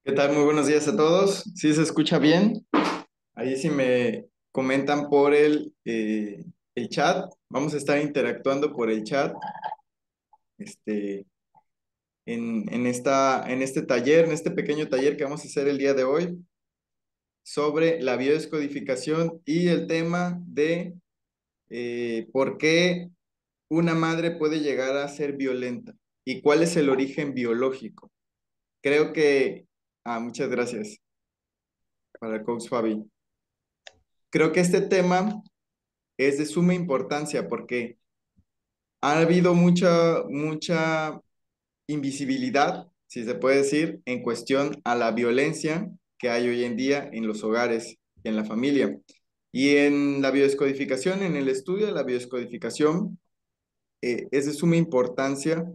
¿Qué tal? Muy buenos días a todos. ¿Sí se escucha bien? Ahí sí me comentan por el chat. Vamos a estar interactuando por el chat este, en este taller, en este pequeño taller que vamos a hacer el día de hoy sobre la biodescodificación y el tema de por qué una madre puede llegar a ser violenta y cuál es el origen biológico. Creo que... muchas gracias para el coach Fabi. Creo que este tema es de suma importancia porque ha habido mucha invisibilidad, si se puede decir, en cuestión a la violencia que hay hoy en día en los hogares, en la familia. Y en la biodescodificación, en el estudio de la biodescodificación, es de suma importancia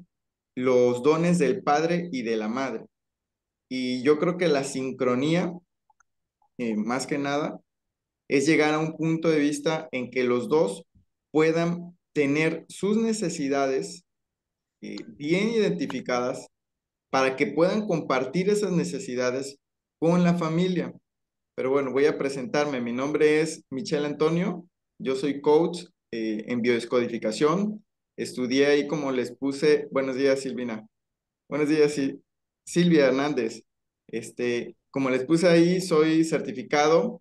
los dones del padre y de la madre. Y yo creo que la sincronía, más que nada, es llegar a un punto de vista en que los dos puedan tener sus necesidades bien identificadas para que puedan compartir esas necesidades con la familia. Pero bueno, voy a presentarme. Mi nombre es Michelle Antonio. Yo soy coach en biodescodificación. Estudié ahí como les puse. Buenos días, Silvina. Buenos días, Silvia Hernández. Como les puse ahí, soy certificado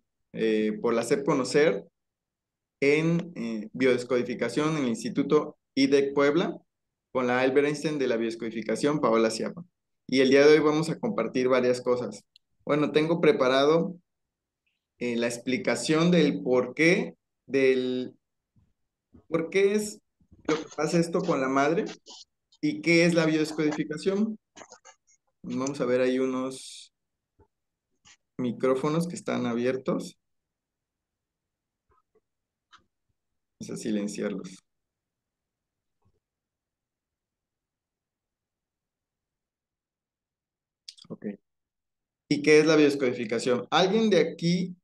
por la SEP Conocer en biodescodificación en el Instituto IDEC Puebla con la Albert Einstein de la biodescodificación, Paola Ciapa. Y el día de hoy vamos a compartir varias cosas. Bueno, tengo preparado la explicación del por qué es lo que pasa esto con la madre y qué es la biodescodificación. Vamos a ver ahí unos micrófonos que están abiertos. Vamos a silenciarlos. Ok. ¿Y qué es la biodescodificación? ¿Alguien de aquí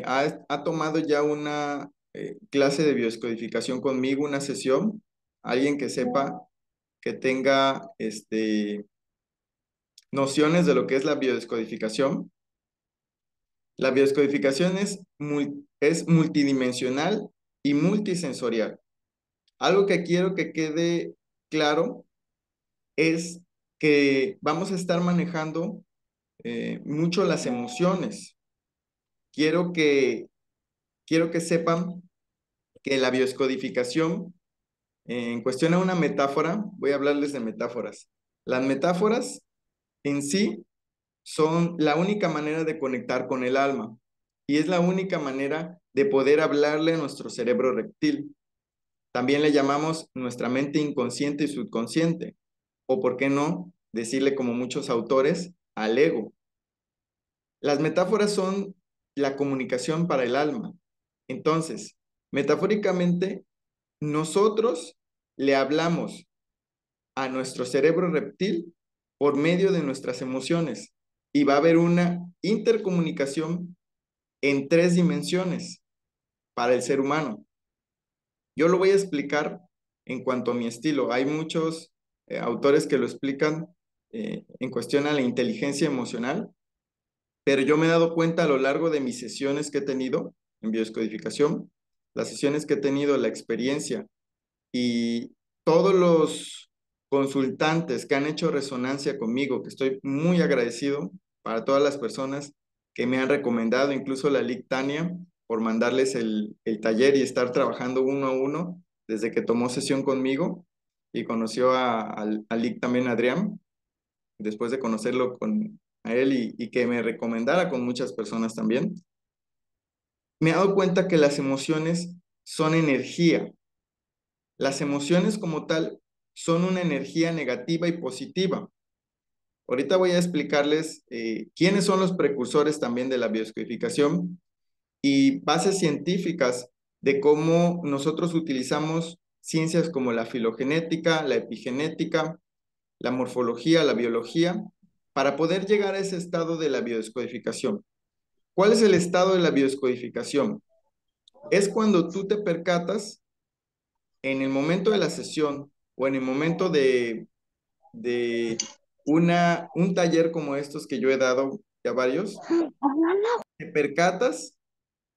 ha tomado ya una clase de biodescodificación conmigo, una sesión? ¿Alguien que sepa, que tenga nociones de lo que es la biodescodificación? La biodescodificación es multidimensional y multisensorial. Algo que quiero que quede claro es que vamos a estar manejando mucho las emociones. Quiero que quiero que sepan que la bioscodificación, en cuestión a una metáfora, voy a hablarles de metáforas. Las metáforas en sí son la única manera de conectar con el alma y es la única manera de poder hablarle a nuestro cerebro reptil. También le llamamos nuestra mente inconsciente y subconsciente, o por qué no decirle como muchos autores, al ego. Las metáforas son la comunicación para el alma. Entonces, metafóricamente, nosotros le hablamos a nuestro cerebro reptil por medio de nuestras emociones y va a haber una intercomunicación en 3 dimensiones para el ser humano. Yo lo voy a explicar en cuanto a mi estilo. Hay muchos autores que lo explican en cuestión a la inteligencia emocional, pero yo me he dado cuenta a lo largo de mis sesiones que he tenido en biodescodificación, las sesiones que he tenido, la experiencia y todos los consultantes que han hecho resonancia conmigo, que estoy muy agradecido para todas las personas que me han recomendado, incluso la LIC Tania, por mandarles el taller y estar trabajando uno a uno desde que tomó sesión conmigo y conoció al LIC también Adrián, después de conocerlo a él y que me recomendara con muchas personas también. Me he dado cuenta que las emociones son energía. Las emociones como tal son una energía negativa y positiva. Ahorita voy a explicarles quiénes son los precursores también de la biodescodificación y bases científicas de cómo nosotros utilizamos ciencias como la filogenética, la epigenética, la morfología, la biología, para poder llegar a ese estado de la biodescodificación. ¿Cuál es el estado de la biodescodificación? Es cuando tú te percatas en el momento de la sesión o en el momento de un taller como estos que yo he dado ya varios, te percatas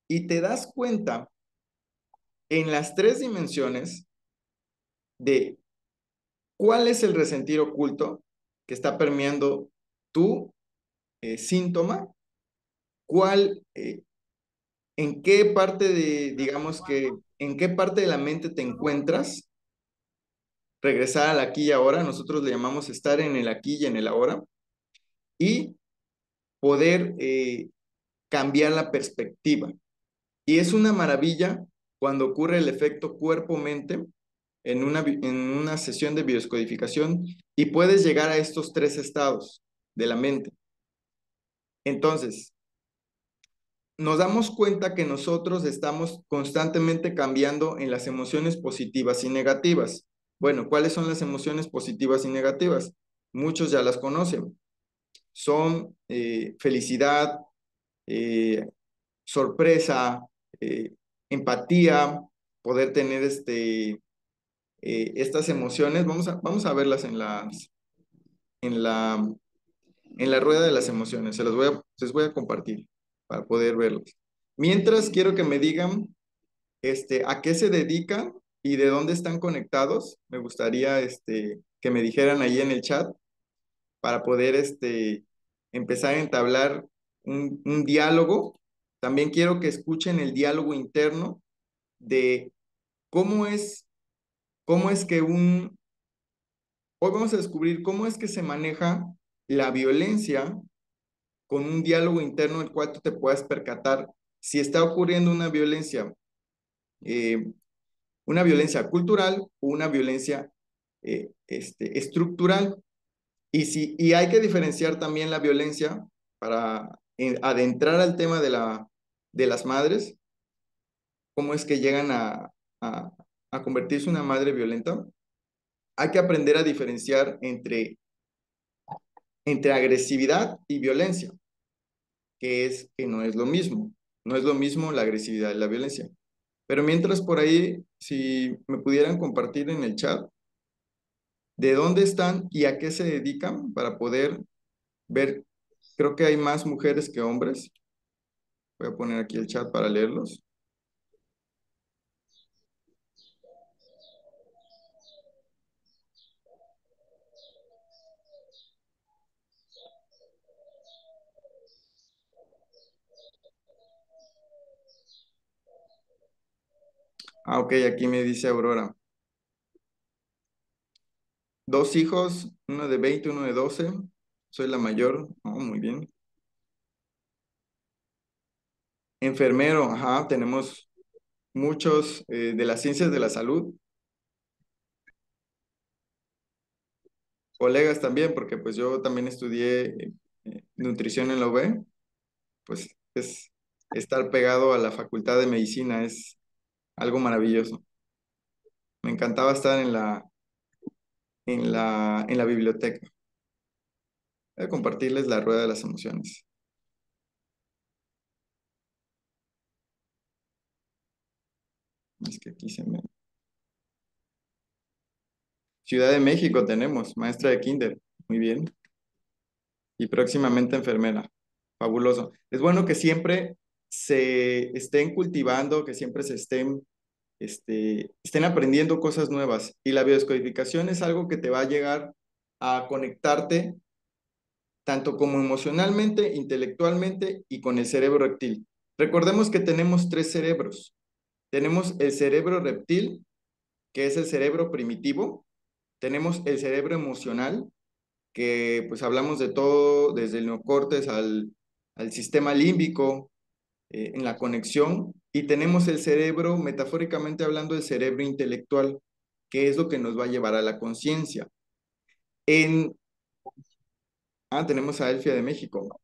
y te das cuenta en las tres dimensiones de cuál es el resentir oculto que está permeando tu síntoma, cuál, en qué parte de, digamos que, en qué parte de la mente te encuentras, regresar al aquí y ahora, nosotros le llamamos estar en el aquí y en el ahora, y poder cambiar la perspectiva. Y es una maravilla cuando ocurre el efecto cuerpo-mente en una sesión de bioscodificación y puedes llegar a estos tres estados de la mente. Entonces, nos damos cuenta que nosotros estamos constantemente cambiando en las emociones positivas y negativas. Bueno, ¿cuáles son las emociones positivas y negativas? Muchos ya las conocen. Son felicidad, eh, sorpresa, empatía, poder tener estas emociones. Vamos a verlas en la, en la rueda de las emociones. Les voy a compartir para poder verlos. Mientras quiero que me digan a qué se dedican y de dónde están conectados. Me gustaría que me dijeran ahí en el chat para poder empezar a entablar un diálogo. También quiero que escuchen el diálogo interno de cómo cómo es que hoy vamos a descubrir cómo es que se maneja la violencia con un diálogo interno en el cual tú te puedas percatar si está ocurriendo eh, una violencia cultural o una violencia estructural. Y hay que diferenciar también la violencia para adentrar al tema de las madres, cómo es que llegan a, a convertirse en una madre violenta. Hay que aprender a diferenciar entre agresividad y violencia, que no es lo mismo. No es lo mismo la agresividad y la violencia. Pero mientras por ahí, si me pudieran compartir en el chat de dónde están y a qué se dedican para poder ver, creo que hay más mujeres que hombres. Voy a poner aquí el chat para leerlos. Ah, ok, aquí me dice Aurora. Dos hijos, uno de 20, uno de 12. Soy la mayor. Oh, muy bien. Enfermero, ajá, tenemos muchos de las ciencias de la salud. Colegas también, porque pues yo también estudié nutrición en la UB. Pues es estar pegado a la facultad de medicina, es algo maravilloso. Me encantaba estar en la biblioteca. Voy a compartirles la rueda de las emociones. Es que aquí se me... Ciudad de México tenemos, maestra de kinder. Muy bien. Y próximamente enfermera. Fabuloso. Es bueno que siempre se estén cultivando, que siempre se estén aprendiendo cosas nuevas. Y la biodescodificación es algo que te va a llegar a conectarte tanto como emocionalmente, intelectualmente y con el cerebro reptil. Recordemos que tenemos tres cerebros. Tenemos el cerebro reptil, que es el cerebro primitivo. Tenemos el cerebro emocional, que pues hablamos de todo, desde el neocórtex al sistema límbico, en la conexión. Y tenemos el cerebro, metafóricamente hablando, el cerebro intelectual, que es lo que nos va a llevar a la conciencia. En, tenemos a Elfia de México.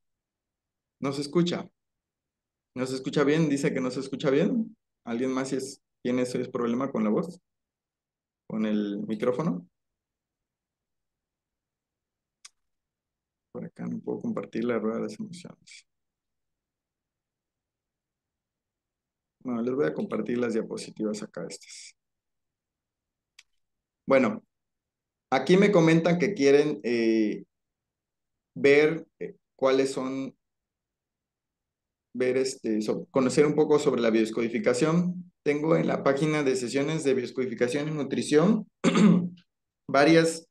¿No se escucha? ¿No se escucha bien? Dice que no se escucha bien. ¿Alguien más tiene ese problema con la voz? ¿Con el micrófono? Por acá no puedo compartir la rueda de las emociones. Bueno, les voy a compartir las diapositivas acá estas. Bueno, aquí me comentan que quieren ver cuáles son ver, conocer un poco sobre la biodescodificación, tengo en la página de sesiones de biodescodificación y nutrición varias,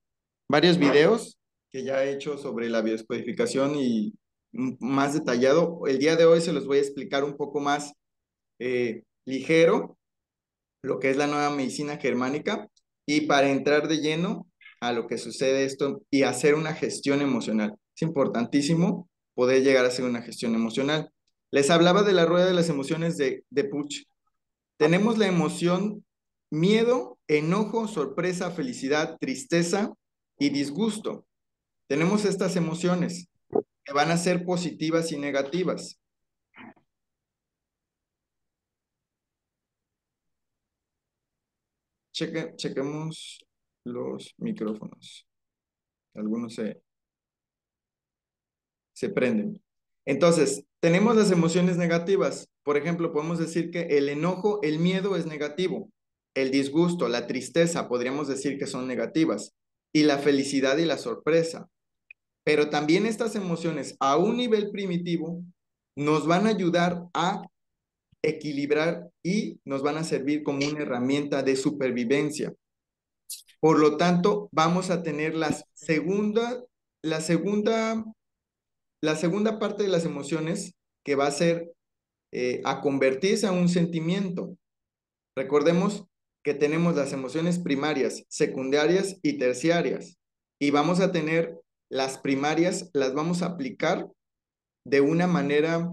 varios videos que ya he hecho sobre la biodescodificación y más detallado. El día de hoy se los voy a explicar un poco más ligero lo que es la nueva medicina germánica y para entrar de lleno a lo que sucede esto y hacer una gestión emocional. Es importantísimo poder llegar a hacer una gestión emocional. Les hablaba de la rueda de las emociones de Puch. Tenemos la emoción miedo, enojo, sorpresa, felicidad, tristeza y disgusto. Tenemos estas emociones que van a ser positivas y negativas. Chequemos los micrófonos. Algunos se prenden. Entonces, tenemos las emociones negativas. Por ejemplo, podemos decir que el enojo, el miedo es negativo. El disgusto, la tristeza, podríamos decir que son negativas. Y la felicidad y la sorpresa. Pero también estas emociones a un nivel primitivo nos van a ayudar a equilibrar y nos van a servir como una herramienta de supervivencia. Por lo tanto, vamos a tener la segunda la segunda parte de las emociones que va a ser a convertirse a un sentimiento. Recordemos que tenemos las emociones primarias, secundarias y terciarias. Y vamos a tener las primarias, las vamos a aplicar de una manera,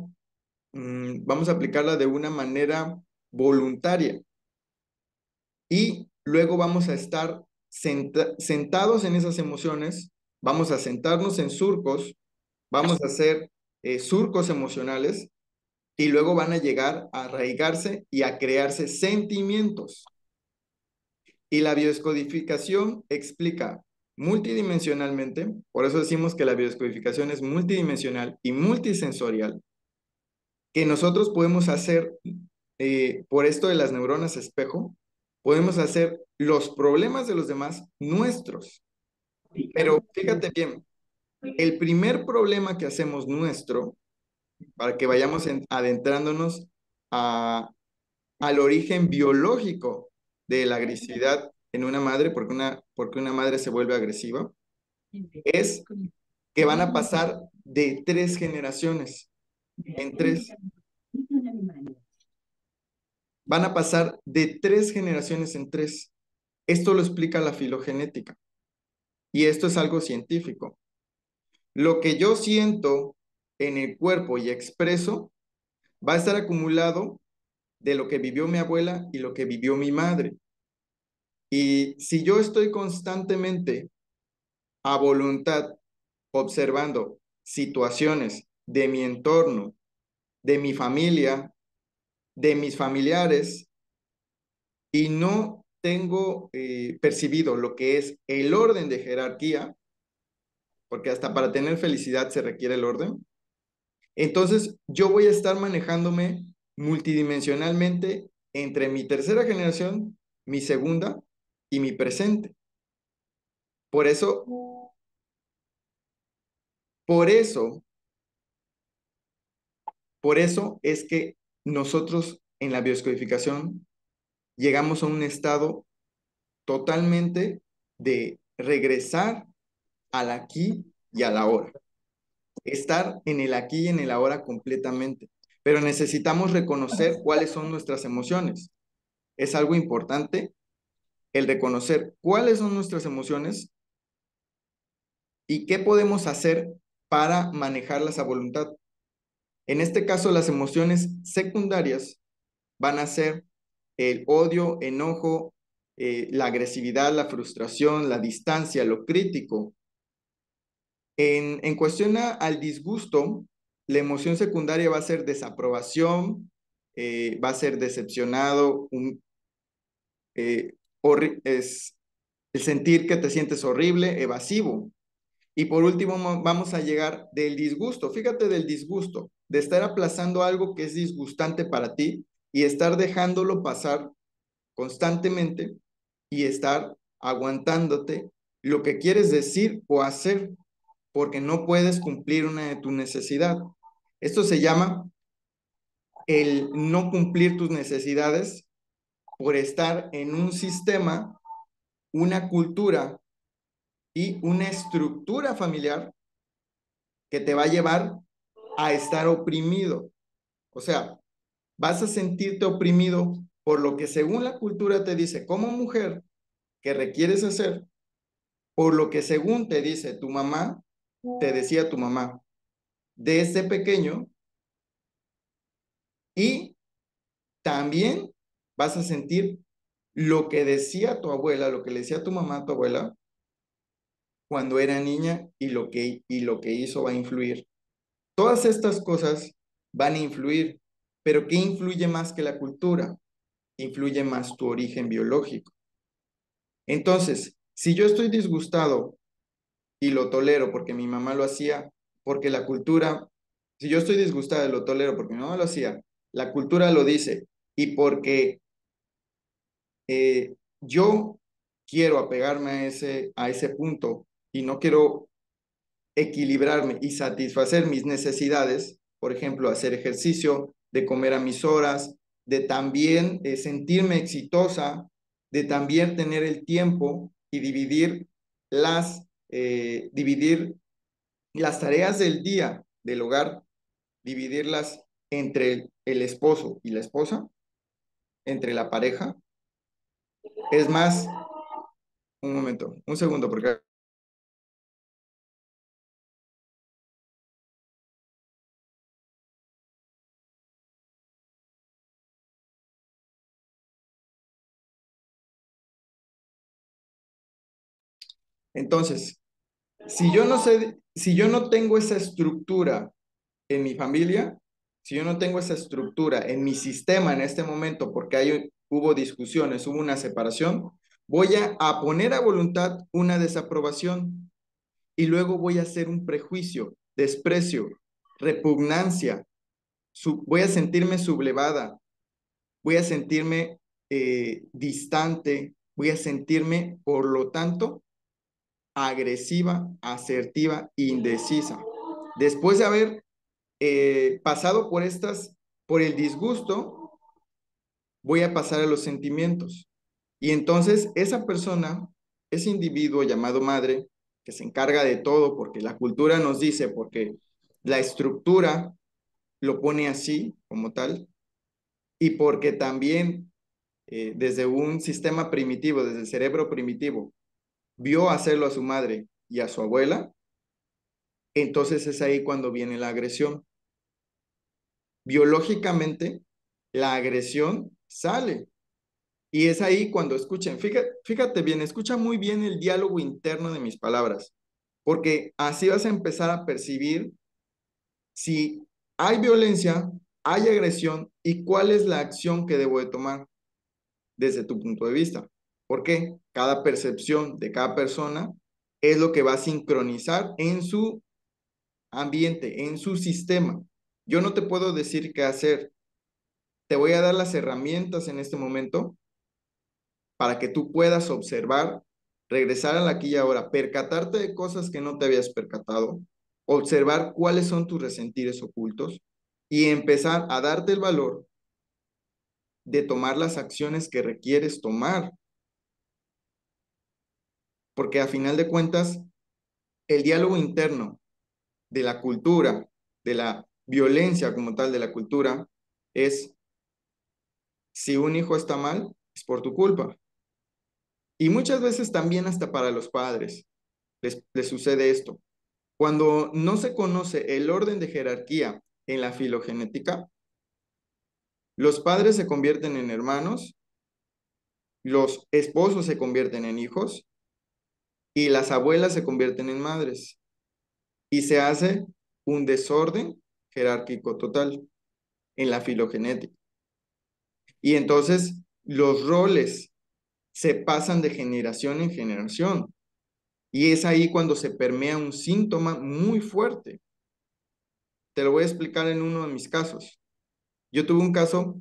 vamos a aplicarla de una manera voluntaria. Y luego vamos a estar sentados en esas emociones, vamos a sentarnos en surcos, vamos a hacer surcos emocionales y luego van a llegar a arraigarse y a crearse sentimientos. Y la biodescodificación explica multidimensionalmente, por eso decimos que la biodescodificación es multidimensional y multisensorial, que nosotros podemos hacer, por esto de las neuronas espejo, podemos hacer los problemas de los demás nuestros. Pero fíjate bien, el primer problema que hacemos nuestro, para que vayamos adentrándonos al origen biológico de la agresividad en una madre, porque una madre se vuelve agresiva, es que van a pasar de 3 generaciones en 3. Van a pasar de 3 generaciones en 3. Esto lo explica la filogenética y esto es algo científico. Lo que yo siento en el cuerpo y expreso va a estar acumulado de lo que vivió mi abuela y lo que vivió mi madre. Y si yo estoy constantemente a voluntad observando situaciones de mi entorno, de mi familia, de mis familiares, y no tengo percibido lo que es el orden de jerarquía, porque hasta para tener felicidad se requiere el orden, entonces yo voy a estar manejándome multidimensionalmente entre mi tercera generación, mi segunda y mi presente. Por eso, por eso, por eso es que nosotros en la bioscodificación llegamos a un estado totalmente de regresar al aquí y a la hora. Estar en el aquí y en el ahora completamente. Pero necesitamos reconocer cuáles son nuestras emociones. Es algo importante el reconocer cuáles son nuestras emociones y qué podemos hacer para manejarlas a voluntad. En este caso, las emociones secundarias van a ser el odio, enojo, la agresividad, la frustración, la distancia, lo crítico. En cuestión al disgusto, la emoción secundaria va a ser desaprobación, va a ser decepcionado, es el sentir que te sientes horrible, evasivo. Y por último, vamos a llegar del disgusto. Fíjate del disgusto, de estar aplazando algo que es disgustante para ti y estar dejándolo pasar constantemente y estar aguantándote lo que quieres decir o hacer porque no puedes cumplir una de tu necesidad. Esto se llama el no cumplir tus necesidades por estar en un sistema, una cultura y una estructura familiar que te va a llevar a estar oprimido. O sea, vas a sentirte oprimido por lo que según la cultura te dice como mujer que requieres hacer, por lo que según te dice tu mamá, te decía tu mamá desde pequeño, y también vas a sentir lo que decía tu abuela, lo que le decía tu mamá a tu abuela cuando era niña, y lo que hizo va a influir. Todas estas cosas van a influir, pero ¿qué influye más que la cultura? Influye más tu origen biológico. Entonces, si yo estoy disgustado y lo tolero porque mi mamá lo hacía, porque la cultura, si yo estoy disgustado y lo tolero porque mi mamá lo hacía, la cultura lo dice, y porque yo quiero apegarme a ese punto y no quiero equilibrarme y satisfacer mis necesidades, por ejemplo, hacer ejercicio, de comer a mis horas, de también sentirme exitosa, de también tener el tiempo y dividir las tareas del día del hogar, dividirlas entre el esposo y la esposa, entre la pareja. Es más, un momento, un segundo, porque entonces, si yo no tengo esa estructura en mi familia, si yo no tengo esa estructura en mi sistema en este momento, porque hubo discusiones, hubo una separación, voy a poner a voluntad una desaprobación, y luego voy a hacer un prejuicio, desprecio, repugnancia, voy a sentirme sublevada, voy a sentirme distante, voy a sentirme, por lo tanto, agresiva, asertiva, indecisa. Después de haber pasado por el disgusto, voy a pasar a los sentimientos. Y entonces esa persona, ese individuo llamado madre, que se encarga de todo porque la cultura nos dice, porque la estructura lo pone así como tal, y porque también desde un sistema primitivo, desde el cerebro primitivo, vio hacerlo a su madre y a su abuela, entonces es ahí cuando viene la agresión. Biológicamente, la agresión sale. Y es ahí cuando escuchen, fíjate bien, escucha muy bien el diálogo interno de mis palabras, porque así vas a empezar a percibir si hay violencia, hay agresión y cuál es la acción que debo de tomar desde tu punto de vista. Porque cada percepción de cada persona es lo que va a sincronizar en su ambiente, en su sistema. Yo no te puedo decir qué hacer. Te voy a dar las herramientas en este momento para que tú puedas observar, regresar al aquí y ahora, percatarte de cosas que no te habías percatado, observar cuáles son tus resentires ocultos y empezar a darte el valor de tomar las acciones que requieres tomar, porque a final de cuentas, el diálogo interno de la cultura, de la violencia como tal de la cultura, es: si un hijo está mal, es por tu culpa. Y muchas veces también hasta para los padres les sucede esto. Cuando no se conoce el orden de jerarquía en la filogenética, los padres se convierten en hermanos, los esposos se convierten en hijos y las abuelas se convierten en madres. Y se hace un desorden jerárquico total en la filogenética. Y entonces los roles se pasan de generación en generación. Y es ahí cuando se permea un síntoma muy fuerte. Te lo voy a explicar en uno de mis casos. Yo tuve un caso,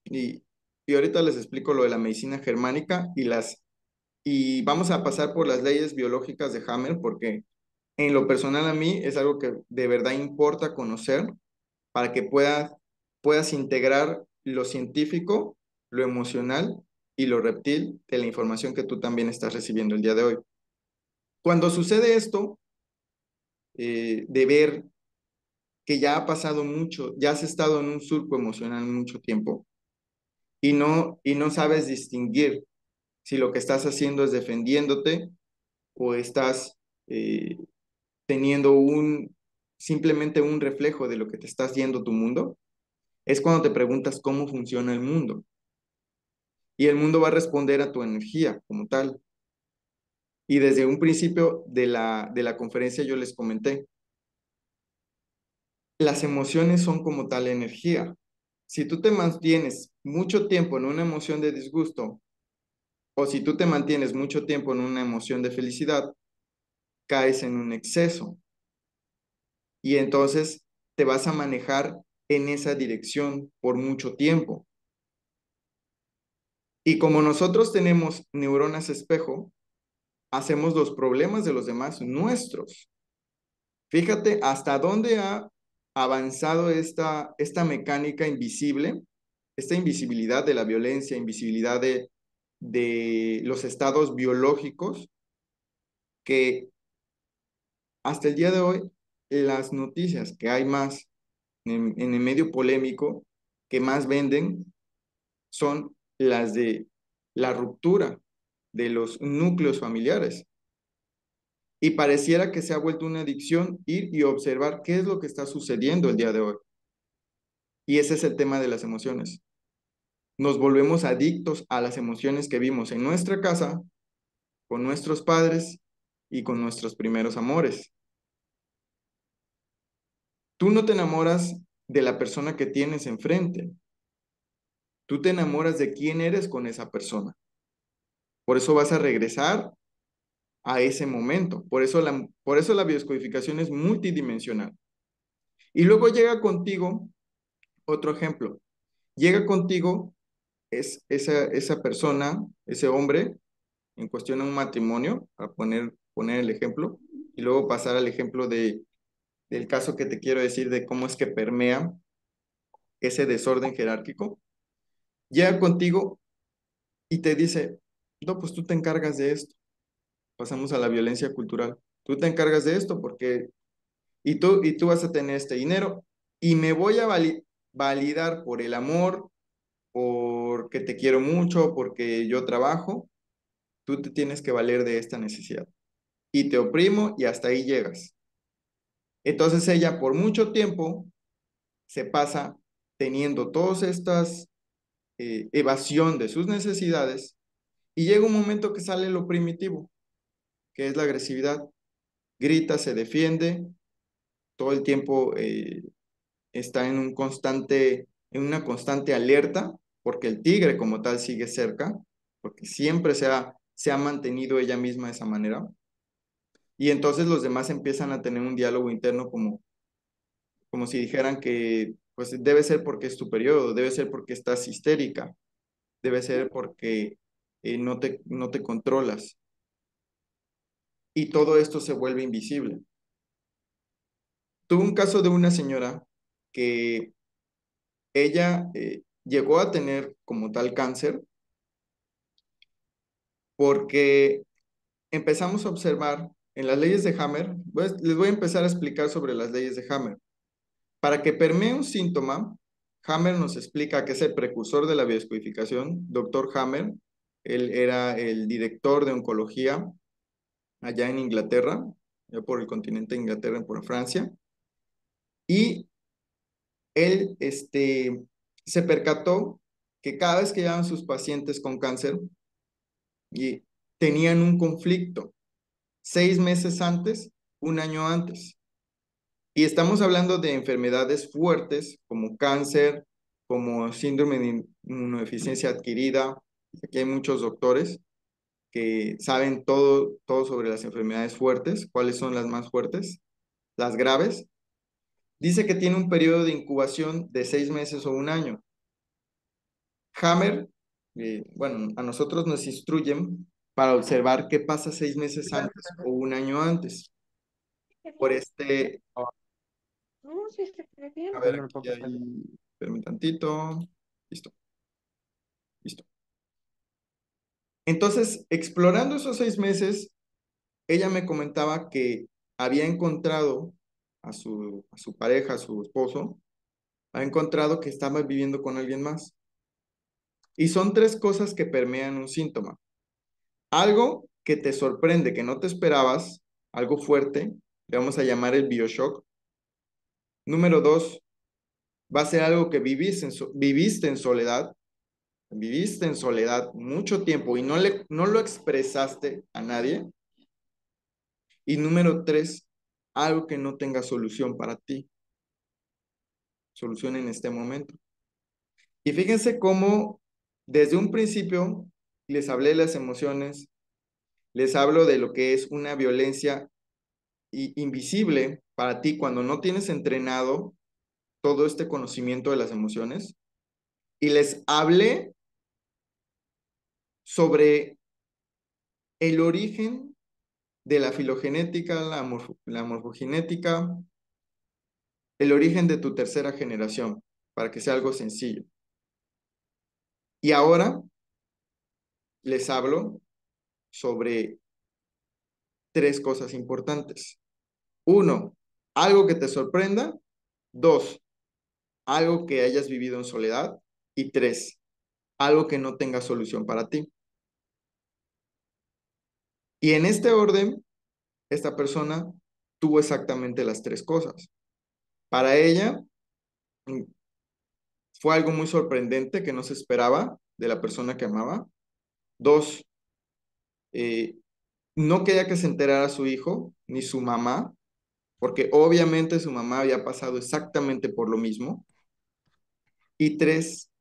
y, y ahorita les explico lo de la medicina germánica y vamos a pasar por las leyes biológicas de Hammer, porque en lo personal a mí es algo que de verdad importa conocer para que pueda puedas integrar lo científico, lo emocional y lo reptil de la información que tú también estás recibiendo el día de hoy. Cuando sucede esto, de ver que ya ha pasado mucho, ya has estado en un surco emocional mucho tiempo y no sabes distinguir si lo que estás haciendo es defendiéndote o estás eh, teniendo simplemente un reflejo de lo que te estás yendo tu mundo, es cuando te preguntas cómo funciona el mundo. Y el mundo va a responder a tu energía como tal. Y desde un principio de la conferencia yo les comenté, las emociones son como tal energía. Si tú te mantienes mucho tiempo en una emoción de disgusto o si tú te mantienes mucho tiempo en una emoción de felicidad, caes en un exceso y entonces te vas a manejar en esa dirección por mucho tiempo. Y como nosotros tenemos neuronas espejo, hacemos los problemas de los demás nuestros. Fíjate hasta dónde ha avanzado esta mecánica invisible, esta invisibilidad de la violencia, invisibilidad de los estados biológicos, que hasta el día de hoy las noticias que hay más en el medio polémico, que más venden, son las de la ruptura de los núcleos familiares. Y pareciera que se ha vuelto una adicción ir y observar qué es lo que está sucediendo el día de hoy. Y ese es el tema de las emociones. Nos volvemos adictos a las emociones que vimos en nuestra casa, con nuestros padres y con nuestros primeros amores. Tú no te enamoras de la persona que tienes enfrente, tú te enamoras de quién eres con esa persona. Por eso vas a regresar a ese momento. Por eso la bioscodificación es multidimensional. Y luego llega contigo, otro ejemplo, llega contigo esa persona, ese hombre, en cuestión a un matrimonio, para poner el ejemplo, y luego pasar al ejemplo del caso que te quiero decir de cómo es que permea ese desorden jerárquico. Llega contigo y te dice, no, pues tú te encargas de esto. Pasamos a la violencia cultural. Tú te encargas de esto porque, y tú vas a tener este dinero y me voy a validar por el amor, porque te quiero mucho, porque yo trabajo, tú te tienes que valer de esta necesidad. Y te oprimo y hasta ahí llegas. Entonces ella por mucho tiempo se pasa teniendo todas estas evasión de sus necesidades y llega un momento que sale lo primitivo, que es la agresividad. Grita, se defiende, todo el tiempo está en una constante alerta, porque el tigre como tal sigue cerca, porque siempre se ha mantenido ella misma de esa manera. Y entonces los demás empiezan a tener un diálogo interno como si dijeran que pues debe ser porque es tu periodo, debe ser porque estás histérica, debe ser porque no te controlas. Y todo esto se vuelve invisible. Tuve un caso de una señora que ella llegó a tener como tal cáncer porque empezamos a observar en las leyes de Hammer, pues, les voy a empezar a explicar sobre las leyes de Hammer. Para que permee un síntoma, Hammer nos explica que es el precursor de la biodescodificación, doctor Hammer. Él era el director de oncología allá en Inglaterra, ya por el continente de Inglaterra, por Francia. Y él se percató que cada vez que llegaban sus pacientes con cáncer y tenían un conflicto 6 meses antes, un año antes. Y estamos hablando de enfermedades fuertes como cáncer, como síndrome de inmunodeficiencia adquirida. Aquí hay muchos doctores que saben todo sobre las enfermedades fuertes, cuáles son las más fuertes, las graves. Dice que tiene un periodo de incubación de 6 meses o un año. Hammer, bueno, a nosotros nos instruyen para observar qué pasa 6 meses antes o un año antes. Por No, sí, está bien. a Yo ver, no lo aquí puedo pasar. hay, Espérame tantito. Listo, listo. Entonces, explorando esos 6 meses, ella me comentaba que había encontrado a su pareja, a su esposo, ha encontrado que estaba viviendo con alguien más. Y son tres cosas que permean un síntoma. Algo que te sorprende, que no te esperabas, algo fuerte, le vamos a llamar el bioshock. Número dos, va a ser algo que viviste en soledad mucho tiempo y no lo expresaste a nadie. Y número tres, algo que no tenga solución para ti, solución en este momento. Y fíjense cómo desde un principio les hablé de las emociones, les hablo de lo que es una violencia invisible para ti cuando no tienes entrenado todo este conocimiento de las emociones. Y les hablé sobre el origen de la filogenética, la morfogenética, el origen de tu tercera generación, para que sea algo sencillo. Y ahora les hablo sobre tres cosas importantes. Uno, algo que te sorprenda. Dos, algo que hayas vivido en soledad. Y tres, algo que no tenga solución para ti. Y en este orden, esta persona tuvo exactamente las tres cosas. Para ella mm, fue algo muy sorprendente que no se esperaba de la persona que amaba. Dos, eh, no quería que se enterara su hijo ni su mamá, porque obviamente su mamá había pasado exactamente por lo mismo. Y tres,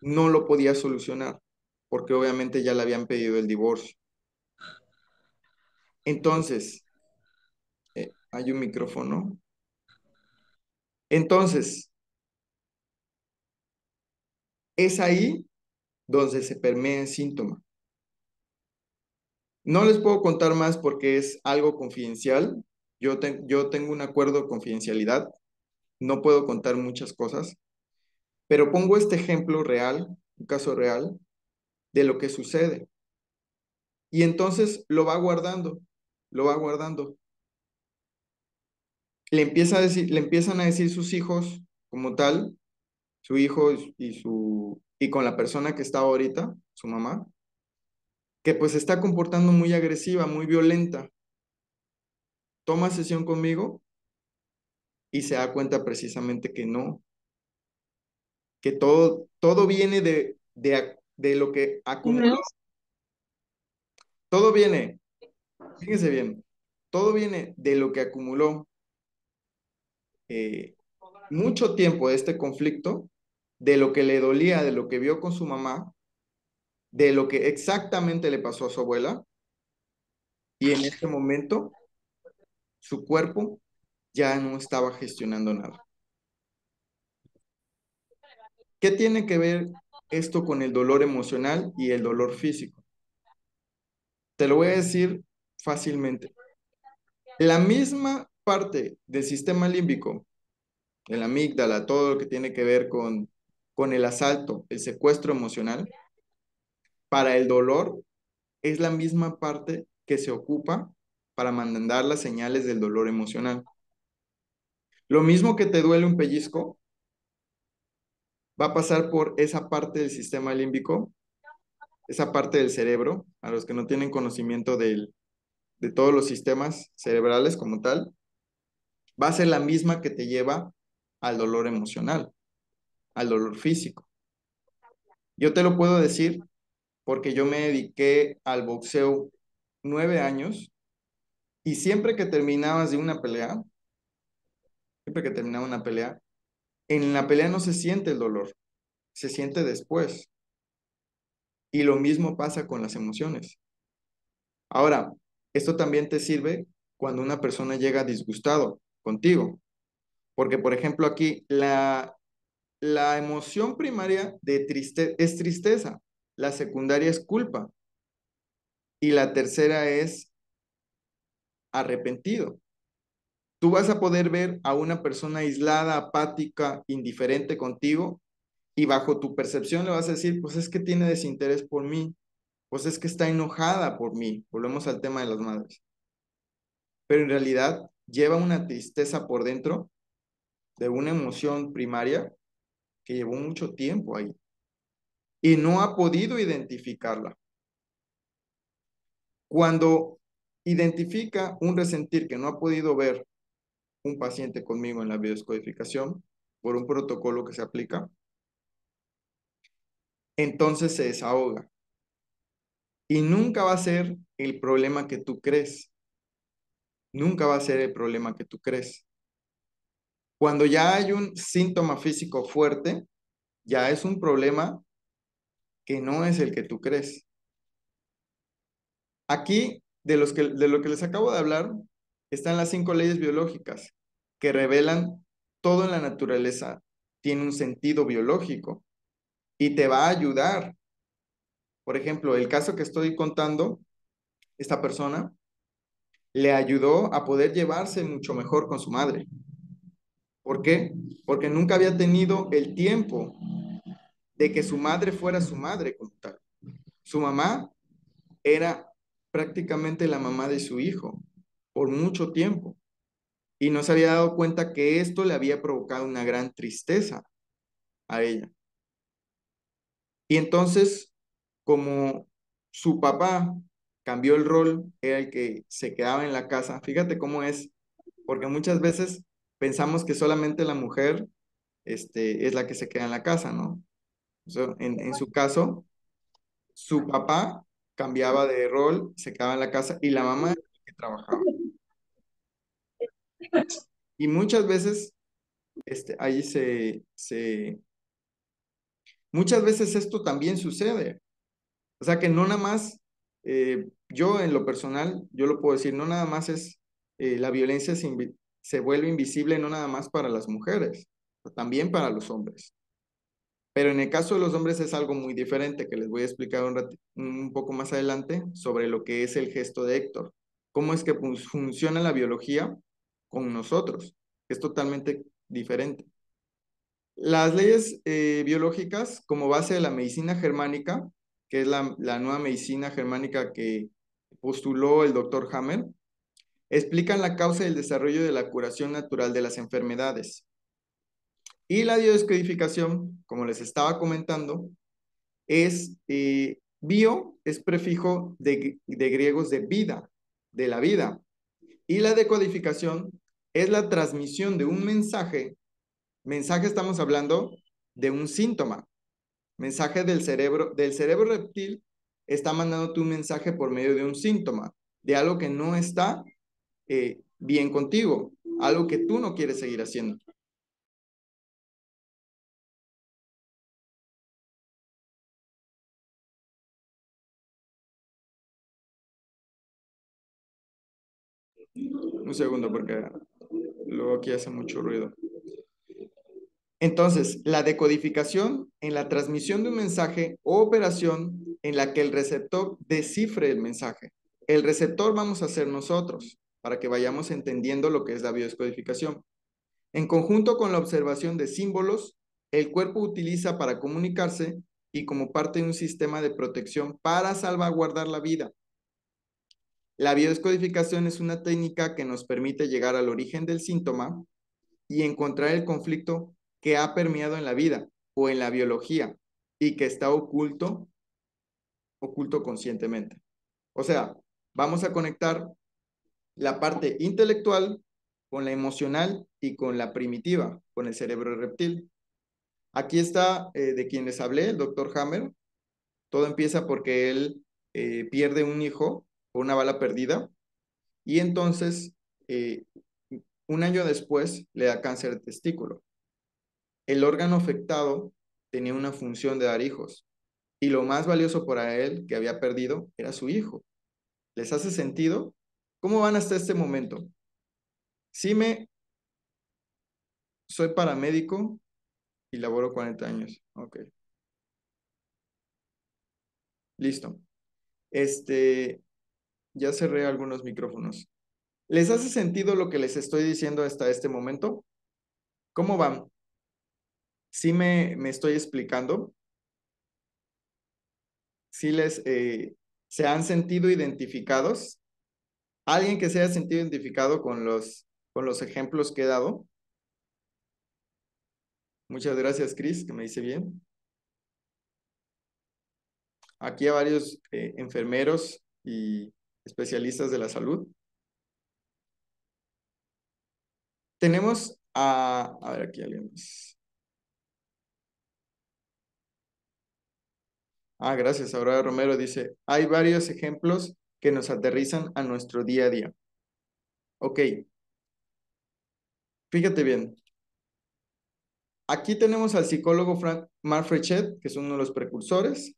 no lo podía solucionar, porque obviamente ya le habían pedido el divorcio. Entonces, hay un micrófono. Entonces, es ahí donde se permea el síntoma. No les puedo contar más porque es algo confidencial. Yo tengo un acuerdo de confidencialidad. No puedo contar muchas cosas, pero pongo este ejemplo real, un caso real, de lo que sucede. Y entonces lo va guardando, lo va guardando. Le empiezan a decir sus hijos como tal, su hijo y con la persona que está ahorita, su mamá, que pues se está comportando muy agresiva, muy violenta. Toma sesión conmigo y se da cuenta precisamente que no, que todo viene de lo que acumuló. Ujú. Todo viene, fíjense bien, todo viene de lo que acumuló eh, mucho tiempo de este conflicto, de lo que le dolía, de lo que vio con su mamá, de lo que exactamente le pasó a su abuela, y en este momento su cuerpo ya no estaba gestionando nada. ¿Qué tiene que ver esto con el dolor emocional y el dolor físico? Te lo voy a decir fácilmente. La misma parte del sistema límbico, el amígdala, todo lo que tiene que ver con el asalto, el secuestro emocional, para el dolor es la misma parte que se ocupa para mandar las señales del dolor emocional. Lo mismo que te duele un pellizco, va a pasar por esa parte del sistema límbico, esa parte del cerebro, a los que no tienen conocimiento de todos los sistemas cerebrales como tal, va a ser la misma que te lleva al dolor emocional, al dolor físico. Yo te lo puedo decir porque yo me dediqué al boxeo 9 años y siempre que terminabas de una pelea, siempre que terminaba una pelea, en la pelea no se siente el dolor, se siente después. Y lo mismo pasa con las emociones. Ahora, esto también te sirve cuando una persona llega disgustado contigo, porque por ejemplo aquí la emoción primaria es tristeza, la secundaria es culpa y la tercera es arrepentido. Tú vas a poder ver a una persona aislada, apática, indiferente contigo, y bajo tu percepción le vas a decir, pues es que tiene desinterés por mí, pues es que está enojada por mí. Volvemos al tema de las madres. Pero en realidad lleva una tristeza por dentro de una emoción primaria que llevó mucho tiempo ahí y no ha podido identificarla. Cuando identifica un resentir que no ha podido ver un paciente conmigo en la biodescodificación por un protocolo que se aplica, entonces se desahoga. Y nunca va a ser el problema que tú crees. Nunca va a ser el problema que tú crees. Cuando ya hay un síntoma físico fuerte, ya es un problema que no es el que tú crees. Aquí, de lo que les acabo de hablar, están las 5 leyes biológicas que revelan todo en la naturaleza. Tiene un sentido biológico y te va a ayudar. Por ejemplo, el caso que estoy contando, esta persona le ayudó a poder llevarse mucho mejor con su madre. ¿Por qué? Porque nunca había tenido el tiempo de que su madre fuera su madre como tal. Su mamá era prácticamente la mamá de su hijo por mucho tiempo y no se había dado cuenta que esto le había provocado una gran tristeza a ella. Y entonces, como su papá cambió el rol, era el que se quedaba en la casa, fíjate cómo es, porque muchas veces pensamos que solamente la mujer es la que se queda en la casa, ¿no? O sea, en su caso, su papá cambiaba de rol, se quedaba en la casa y la mamá era la que trabajaba. Y muchas veces, ahí muchas veces esto también sucede. O sea que no nada más, yo en lo personal, yo lo puedo decir, no nada más es, la violencia se vuelve invisible no nada más para las mujeres, también para los hombres. Pero en el caso de los hombres es algo muy diferente, que les voy a explicar un poco más adelante sobre lo que es el gesto de Héctor. Cómo es que funciona la biología con nosotros. Es totalmente diferente. Las leyes biológicas, como base de la medicina germánica, que es la nueva medicina germánica que postuló el doctor Hammer, explican la causa y el desarrollo de la curación natural de las enfermedades. Y la biodescodificación, como les estaba comentando, es bio, es prefijo de griegos de vida, de la vida. Y la decodificación es la transmisión de un mensaje. Mensaje estamos hablando de un síntoma. Mensaje del cerebro reptil está mandándote un mensaje por medio de un síntoma, de algo que no está bien contigo, algo que tú no quieres seguir haciendo. Un segundo, porque luego aquí hace mucho ruido. Entonces, la decodificación en la transmisión de un mensaje o operación en la que el receptor descifre el mensaje. El receptor vamos a ser nosotros, para que vayamos entendiendo lo que es la biodescodificación. En conjunto con la observación de símbolos, el cuerpo utiliza para comunicarse y como parte de un sistema de protección para salvaguardar la vida. La biodescodificación es una técnica que nos permite llegar al origen del síntoma y encontrar el conflicto que ha permeado en la vida o en la biología y que está oculto conscientemente. O sea, vamos a conectar la parte intelectual con la emocional y con la primitiva, con el cerebro reptil. Aquí está de quien les hablé, el doctor Hammer. Todo empieza porque él pierde un hijo por una bala perdida y entonces eh, un año después le da cáncer de testículo. El órgano afectado tenía una función de dar hijos y lo más valioso para él que había perdido era su hijo. ¿Les hace sentido? ¿Cómo van hasta este momento? Sí, soy paramédico y laboro 40 años. Ok, listo. Ya cerré algunos micrófonos. ¿Les hace sentido lo que les estoy diciendo hasta este momento? ¿Cómo van? ¿Sí me estoy explicando? ¿Sí se han sentido identificados? ¿Alguien que se haya sentido identificado con los ejemplos que he dado? Muchas gracias, Chris, que me dice bien. Aquí a varios enfermeros y especialistas de la salud. Tenemos a ver, aquí alguien más. Ah, gracias. Aurora Romero dice, hay varios ejemplos que nos aterrizan a nuestro día a día. Ok, fíjate bien. Aquí tenemos al psicólogo Mark Frechet, que es uno de los precursores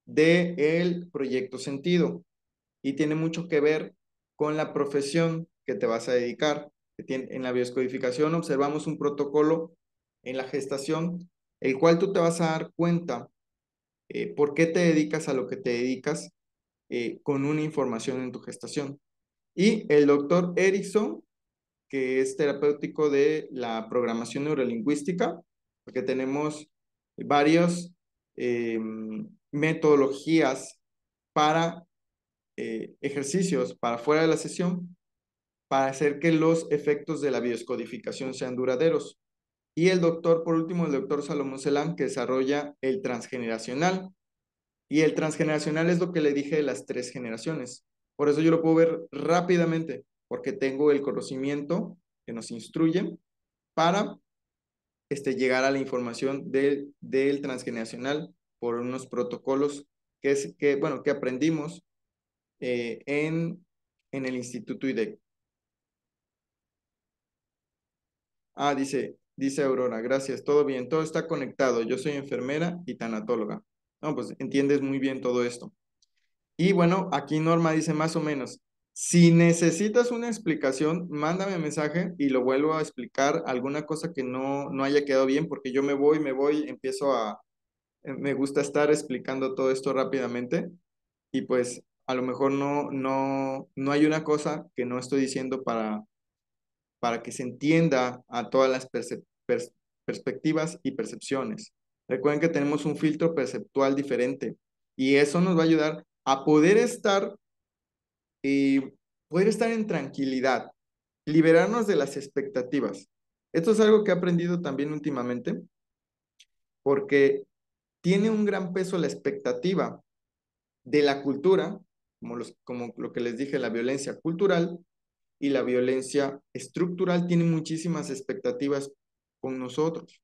del proyecto Sentido y tiene mucho que ver con la profesión que te vas a dedicar. En la bioscodificación observamos un protocolo en la gestación, el cual tú te vas a dar cuenta por qué te dedicas a lo que te dedicas con una información en tu gestación. Y el doctor Erickson, que es terapéutico de la programación neurolingüística, porque tenemos varias metodologías para ejercicios para fuera de la sesión para hacer que los efectos de la bioscodificación sean duraderos. Y el doctor, por último, el doctor Salomón Celán, que desarrolla el transgeneracional. Y el transgeneracional es lo que le dije de las 3 generaciones. Por eso yo lo puedo ver rápidamente, porque tengo el conocimiento que nos instruye para llegar a la información del transgeneracional por unos protocolos bueno, que aprendimos eh, en, en el Instituto IDEC. Ah, dice Aurora, gracias, todo bien, todo está conectado. Yo soy enfermera y tanatóloga. No, pues entiendes muy bien todo esto. Y bueno, aquí Norma dice más o menos, si necesitas una explicación, mándame un mensaje y lo vuelvo a explicar alguna cosa que no haya quedado bien, porque yo me voy, me gusta estar explicando todo esto rápidamente y pues a lo mejor no hay una cosa que no estoy diciendo para que se entienda a todas las perspectivas y percepciones. Recuerden que tenemos un filtro perceptual diferente y eso nos va a ayudar a y poder estar en tranquilidad, liberarnos de las expectativas. Esto es algo que he aprendido también últimamente porque tiene un gran peso la expectativa de la cultura, como lo que les dije, la violencia cultural, y la violencia estructural tiene muchísimas expectativas con nosotros.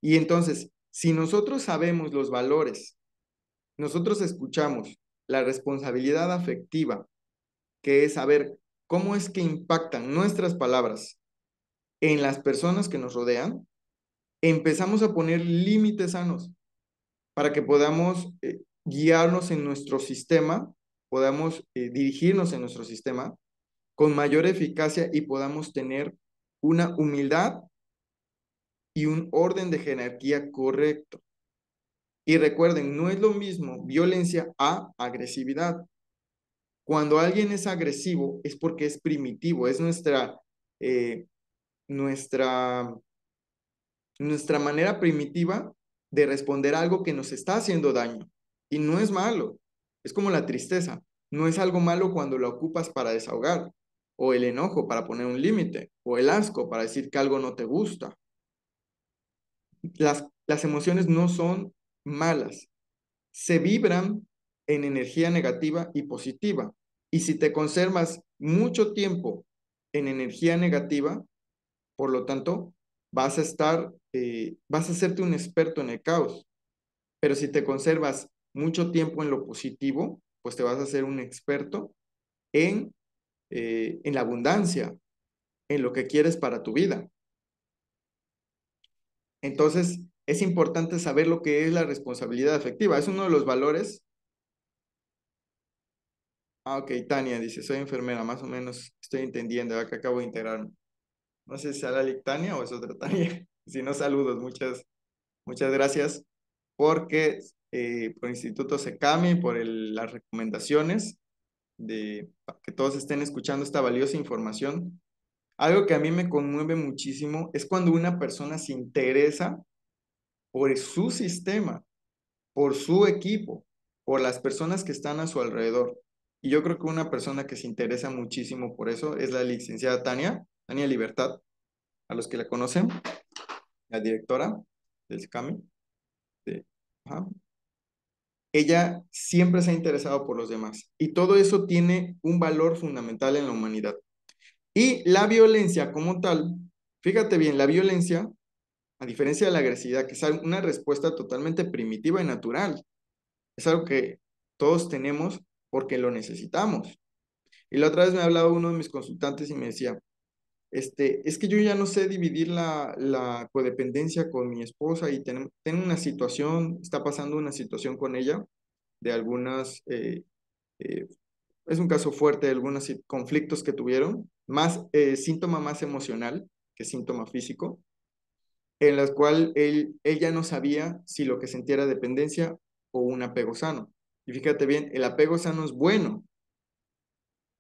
Y entonces, si nosotros sabemos los valores, nosotros escuchamos la responsabilidad afectiva, que es saber cómo es que impactan nuestras palabras en las personas que nos rodean, empezamos a poner límites sanos para que podamos guiarnos en nuestro sistema, podamos dirigirnos en nuestro sistema con mayor eficacia y podamos tener una humildad y un orden de jerarquía correcto. Y recuerden, no es lo mismo violencia a agresividad. Cuando alguien es agresivo es porque es primitivo, es eh, nuestra, nuestra manera primitiva de responder a algo que nos está haciendo daño. Y no es malo, es como la tristeza. No es algo malo cuando la ocupas para desahogar, o el enojo para poner un límite, o el asco para decir que algo no te gusta. Las emociones no son malas, se vibran en energía negativa y positiva. Y si te conservas mucho tiempo en energía negativa, por lo tanto, vas a hacerte un experto en el caos. Pero si te conservas mucho tiempo en lo positivo, pues te vas a hacer un experto en, en la abundancia, en lo que quieres para tu vida. Entonces, es importante saber lo que es la responsabilidad afectiva. Es uno de los valores. Ah, ok, Tania dice, soy enfermera, más o menos estoy entendiendo, acá acabo de integrarme. No sé si será la Tania o es otra Tania. Si no, saludos, muchas gracias porque por Instituto SECAMI, por las recomendaciones para que todos estén escuchando esta valiosa información. Algo que a mí me conmueve muchísimo es cuando una persona se interesa por su sistema, por su equipo, por las personas que están a su alrededor. Y yo creo que una persona que se interesa muchísimo por eso es la licenciada Tania Libertad, a los que la conocen, la directora del SCAMI. Ajá. Ella siempre se ha interesado por los demás y todo eso tiene un valor fundamental en la humanidad. Y la violencia como tal, fíjate bien, la violencia, a diferencia de la agresividad, que es una respuesta totalmente primitiva y natural, es algo que todos tenemos porque lo necesitamos. Y la otra vez me hablaba uno de mis consultantes y me decía, es que yo ya no sé dividir la codependencia con mi esposa y tengo una situación, está pasando una situación con ella de algunas, eh, es un caso fuerte de algunos conflictos que tuvieron, más síntoma más emocional que síntoma físico, en las cuales él ya no sabía si lo que sentía era dependencia o un apego sano. Y fíjate bien, el apego sano es bueno,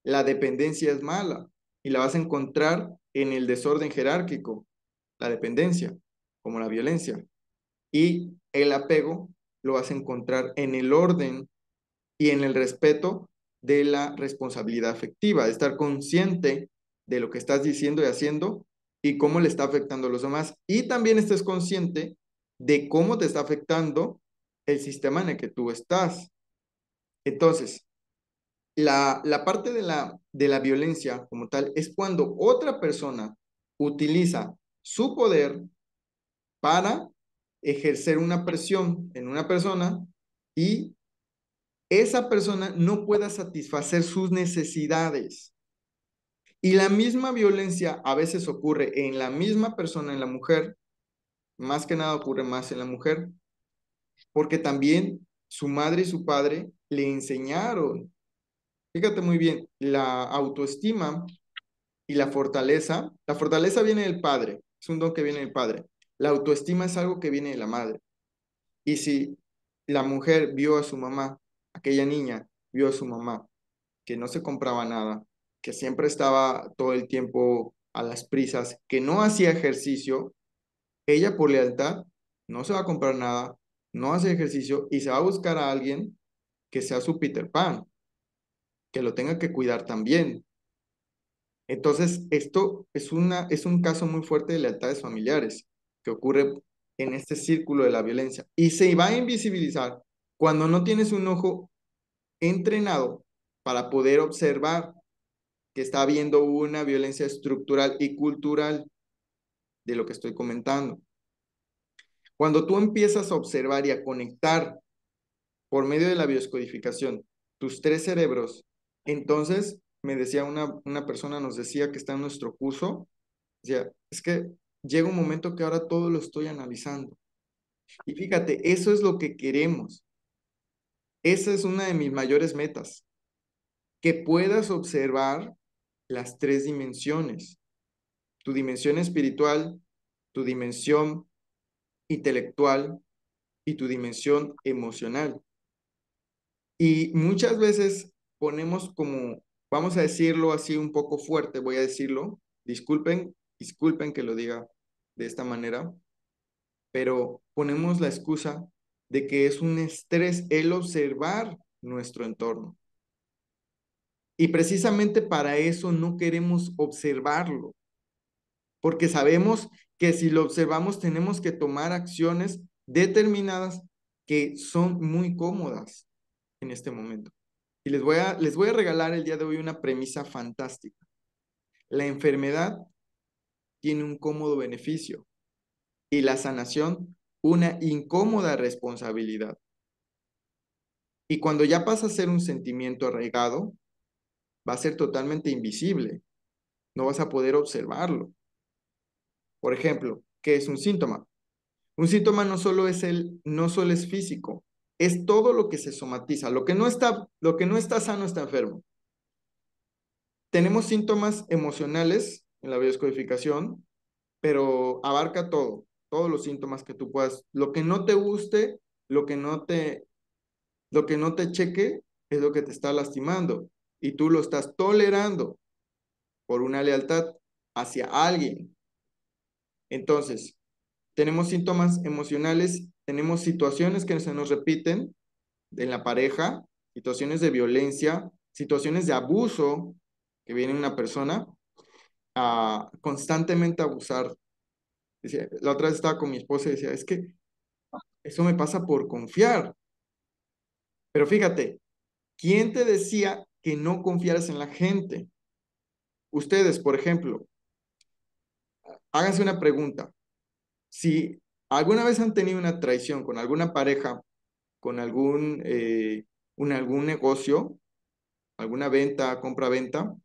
la dependencia es mala y la vas a encontrar en el desorden jerárquico, la dependencia, como la violencia. Y el apego lo vas a encontrar en el orden y en el respeto de la responsabilidad afectiva, de estar consciente de lo que estás diciendo y haciendo y cómo le está afectando a los demás. Y también estés consciente de cómo te está afectando el sistema en el que tú estás. Entonces, la parte de la violencia como tal es cuando otra persona utiliza su poder para ejercer una presión en una persona y esa persona no pueda satisfacer sus necesidades. Y la misma violencia a veces ocurre en la misma persona, en la mujer, más que nada ocurre más en la mujer, porque también su madre y su padre le enseñaron, fíjate muy bien, la autoestima y la fortaleza viene del padre, es un don que viene del padre, la autoestima es algo que viene de la madre. Y si la mujer vio a su mamá, aquella niña vio a su mamá, que no se compraba nada, que siempre estaba todo el tiempo a las prisas, que no hacía ejercicio, ella por lealtad no se va a comprar nada, no hace ejercicio y se va a buscar a alguien que sea su Peter Pan, que lo tenga que cuidar también. Entonces, esto es un caso muy fuerte de lealtades familiares que ocurre en este círculo de la violencia y se va a invisibilizar cuando no tienes un ojo entrenado para poder observar que está habiendo una violencia estructural y cultural de lo que estoy comentando. Cuando tú empiezas a observar y a conectar por medio de la bioscodificación tus tres cerebros, entonces me decía una persona, nos decía que está en nuestro curso, decía, es que llega un momento que ahora todo lo estoy analizando. Y fíjate, eso es lo que queremos. Esa es una de mis mayores metas, que puedas observar las tres dimensiones, tu dimensión espiritual, tu dimensión intelectual y tu dimensión emocional. Y muchas veces ponemos como, vamos a decirlo así un poco fuerte, voy a decirlo, disculpen que lo diga de esta manera, pero ponemos la excusa de que es un estrés el observar nuestro entorno. Y precisamente para eso no queremos observarlo, porque sabemos que si lo observamos tenemos que tomar acciones determinadas que son muy cómodas en este momento. Y les voy a regalar el día de hoy una premisa fantástica. La enfermedad tiene un cómodo beneficio y la sanación una incómoda responsabilidad. Y cuando ya pasa a ser un sentimiento arraigado, va a ser totalmente invisible. No vas a poder observarlo. Por ejemplo, ¿qué es un síntoma? Un síntoma no solo es físico, es todo lo que se somatiza. Lo que no está sano está enfermo. Tenemos síntomas emocionales en la biodescodificación, pero abarca todo, todos los síntomas que tú puedas. Lo que no te guste, lo que no te cheque, es lo que te está lastimando. y tú lo estás tolerando por una lealtad hacia alguien. Entonces, tenemos síntomas emocionales, tenemos situaciones que se nos repiten en la pareja, situaciones de violencia, situaciones de abuso, que viene una persona a constantemente abusar. Decía, la otra vez estaba con mi esposa y decía, es que eso me pasa por confiar. Pero fíjate, ¿quién te decía que no confiaras en la gente? Ustedes, por ejemplo, háganse una pregunta. Si alguna vez han tenido una traición con alguna pareja, con algún negocio, alguna venta, compra-venta,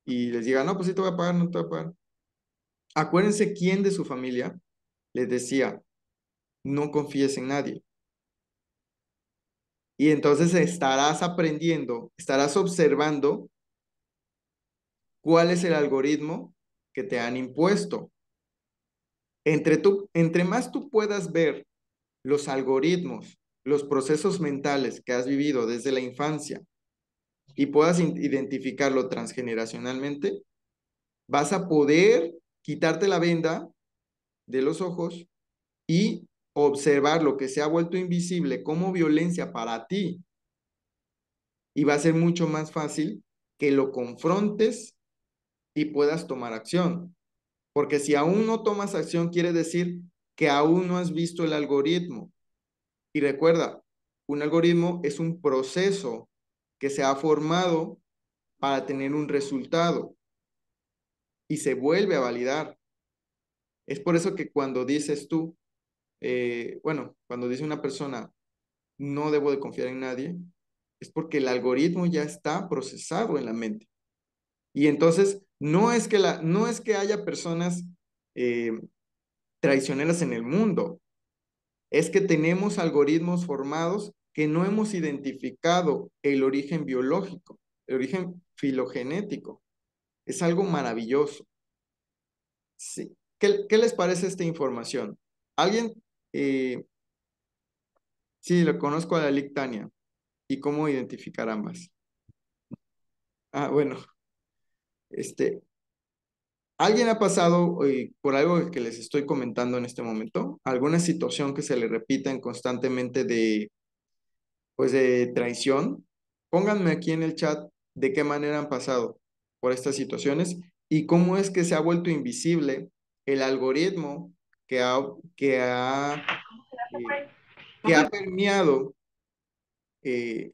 y les diga, no, pues sí te voy a pagar, no te voy a pagar. Acuérdense quién de su familia les decía, no confíes en nadie. Y entonces estarás aprendiendo, estarás observando cuál es el algoritmo que te han impuesto. Entre más tú puedas ver los algoritmos, los procesos mentales que has vivido desde la infancia y puedas identificarlo transgeneracionalmente, vas a poder quitarte la venda de los ojos y observar lo que se ha vuelto invisible como violencia para ti. Y va a ser mucho más fácil que lo confrontes y puedas tomar acción. Porque si aún no tomas acción, quiere decir que aún no has visto el algoritmo. Y recuerda, un algoritmo es un proceso que se ha formado para tener un resultado y se vuelve a validar. Es por eso que cuando dices tú, bueno, cuando dice una persona, no debo de confiar en nadie, es porque el algoritmo ya está procesado en la mente. Y entonces, no es que haya personas eh, traicioneras en el mundo, es que tenemos algoritmos formados que no hemos identificado el origen biológico, el origen filogenético. Es algo maravilloso. Sí. ¿Qué les parece esta información? ¿Alguien? Eh, sí, lo conozco a la Lictania. ¿Y cómo identificar ambas? Ah, bueno, este, ¿alguien ha pasado por algo que les estoy comentando en este momento? ¿Alguna situación que se le repiten constantemente pues de traición? Pónganme aquí en el chat de qué manera han pasado por estas situaciones y cómo es que se ha vuelto invisible el algoritmo que ha, que ha, eh, que ha permeado eh,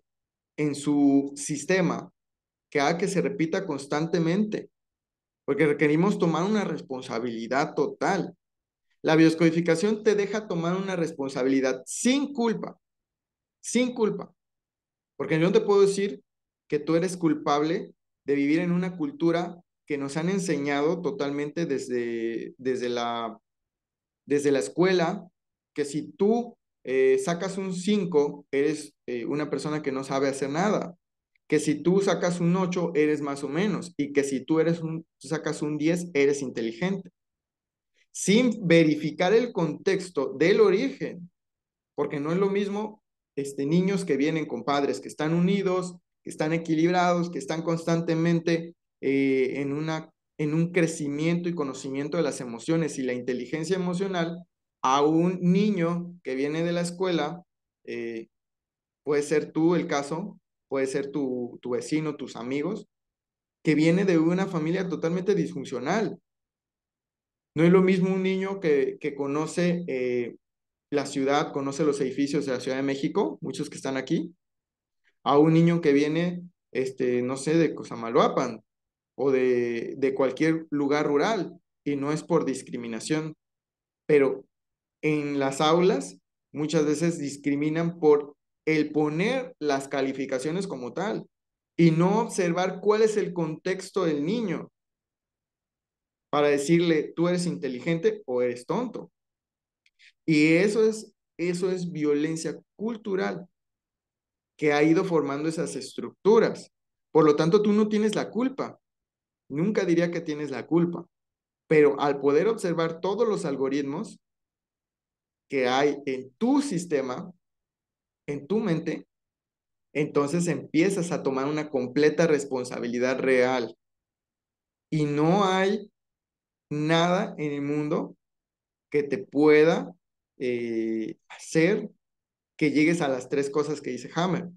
en su sistema, que haga que se repita constantemente, porque requerimos tomar una responsabilidad total. La bioscodificación te deja tomar una responsabilidad sin culpa. Porque yo no te puedo decir que tú eres culpable de vivir en una cultura que nos han enseñado totalmente desde la escuela, que si tú sacas un 5 eres una persona que no sabe hacer nada. Que si tú sacas un 8 eres más o menos. Y que si sacas un 10 eres inteligente. Sin verificar el contexto del origen, porque no es lo mismo niños que vienen con padres que están unidos, que están equilibrados, que están constantemente en un crecimiento y conocimiento de las emociones y la inteligencia emocional, a un niño que viene de la escuela, eh, puede ser tú el caso, puede ser tu vecino, tus amigos, que viene de una familia totalmente disfuncional. No es lo mismo un niño que conoce la ciudad, conoce los edificios de la Ciudad de México, muchos que están aquí, a un niño que viene, no sé, de Cosamaloapan o de cualquier lugar rural, y no es por discriminación, pero en las aulas muchas veces discriminan por el poner las calificaciones como tal y no observar cuál es el contexto del niño para decirle, tú eres inteligente o eres tonto. Y eso es violencia cultural que ha ido formando esas estructuras. Por lo tanto, tú no tienes la culpa. Nunca diría que tienes la culpa. Pero al poder observar todos los algoritmos que hay en tu sistema, en tu mente, entonces empiezas a tomar una completa responsabilidad real y no hay nada en el mundo que te pueda hacer que llegues a las tres cosas que dice Hammer,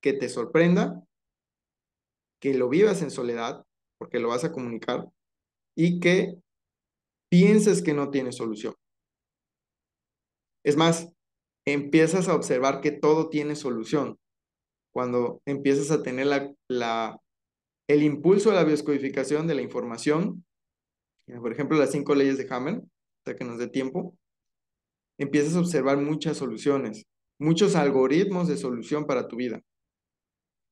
que te sorprenda, que lo vivas en soledad, porque lo vas a comunicar, y que pienses que no tiene solución. Es más, empiezas a observar que todo tiene solución. Cuando empiezas a tener el impulso de la bioscodificación de la información, por ejemplo, las 5 leyes de Hammer, hasta que nos dé tiempo, empiezas a observar muchas soluciones, muchos algoritmos de solución para tu vida.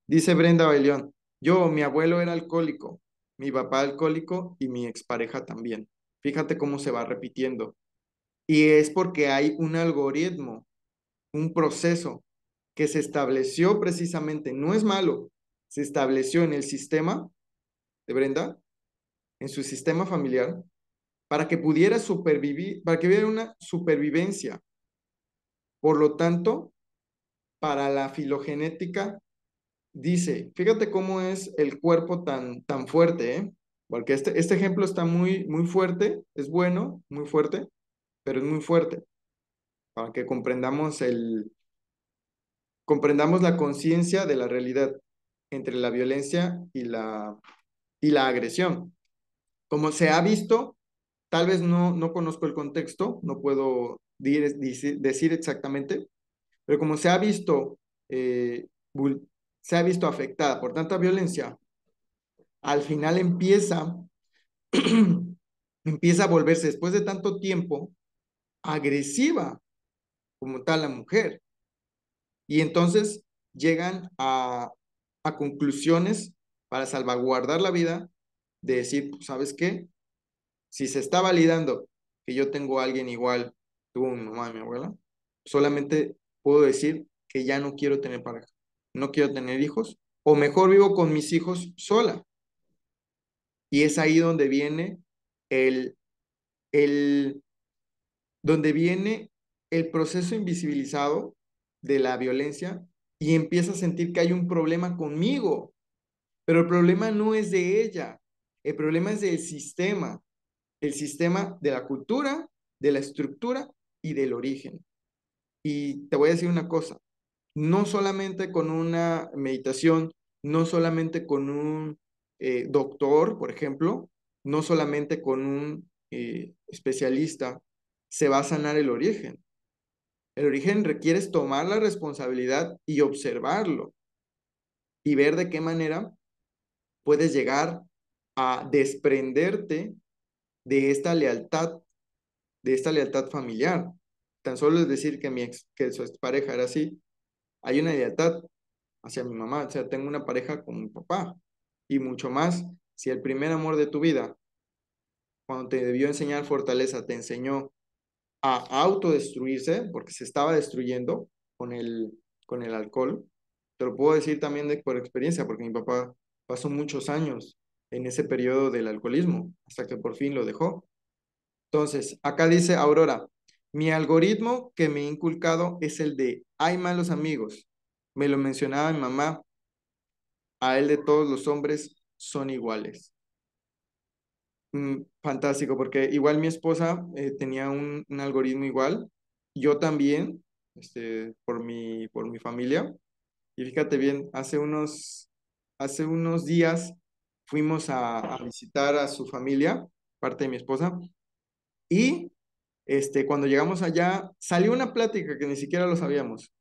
Dice Brenda Bailión, mi abuelo era alcohólico, mi papá alcohólico y mi expareja también. Fíjate cómo se va repitiendo. Y es porque hay un algoritmo, un proceso que se estableció precisamente, no es malo, se estableció en el sistema de Brenda, en su sistema familiar, para que pudiera supervivir, para que hubiera una supervivencia. Por lo tanto, para la filogenética, dice, fíjate cómo es el cuerpo tan fuerte, ¿eh? Porque este ejemplo está muy fuerte, es bueno, muy fuerte, pero es muy fuerte, para que comprendamos la conciencia de la realidad entre la violencia y la agresión. Como se ha visto, tal vez no conozco el contexto, no puedo decir exactamente, pero como eh, se ha visto afectada por tanta violencia, al final empieza a volverse, después de tanto tiempo, agresiva como tal la mujer. Y entonces llegan a conclusiones para salvaguardar la vida de decir, pues, ¿sabes qué? Si se está validando que yo tengo a alguien igual, tuvo mi mamá y mi abuela, solamente puedo decir que ya no quiero tener pareja, no quiero tener hijos, o mejor vivo con mis hijos sola. Y es ahí el, el, donde viene el proceso invisibilizado de la violencia y empieza a sentir que hay un problema conmigo, pero el problema no es de ella, el problema es del sistema, el sistema de la cultura, de la estructura y del origen. Y te voy a decir una cosa, no solamente con una meditación, no solamente con un doctor, por ejemplo, no solamente con un especialista, se va a sanar el origen. El origen requiere tomar la responsabilidad y observarlo y ver de qué manera puedes llegar a desprenderte de esta lealtad, familiar. Tan solo es decir que su expareja era así, hay una lealtad hacia mi mamá, o sea, tengo una pareja con mi papá y mucho más si el primer amor de tu vida, cuando te debió enseñar fortaleza, te enseñó a autodestruirse porque se estaba destruyendo con con el alcohol. Te lo puedo decir también por experiencia, porque mi papá pasó muchos años en ese periodo del alcoholismo hasta que por fin lo dejó. Entonces, acá dice Aurora, mi algoritmo que me he inculcado es el de hay malos amigos. Me lo mencionaba mi mamá, a él de todos los hombres son iguales. Fantástico, porque igual mi esposa tenía un algoritmo igual, yo también, por mi familia. Y fíjate bien, hace unos días fuimos a visitar a su familia, parte de mi esposa, y cuando llegamos allá salió una plática que ni siquiera lo sabíamos,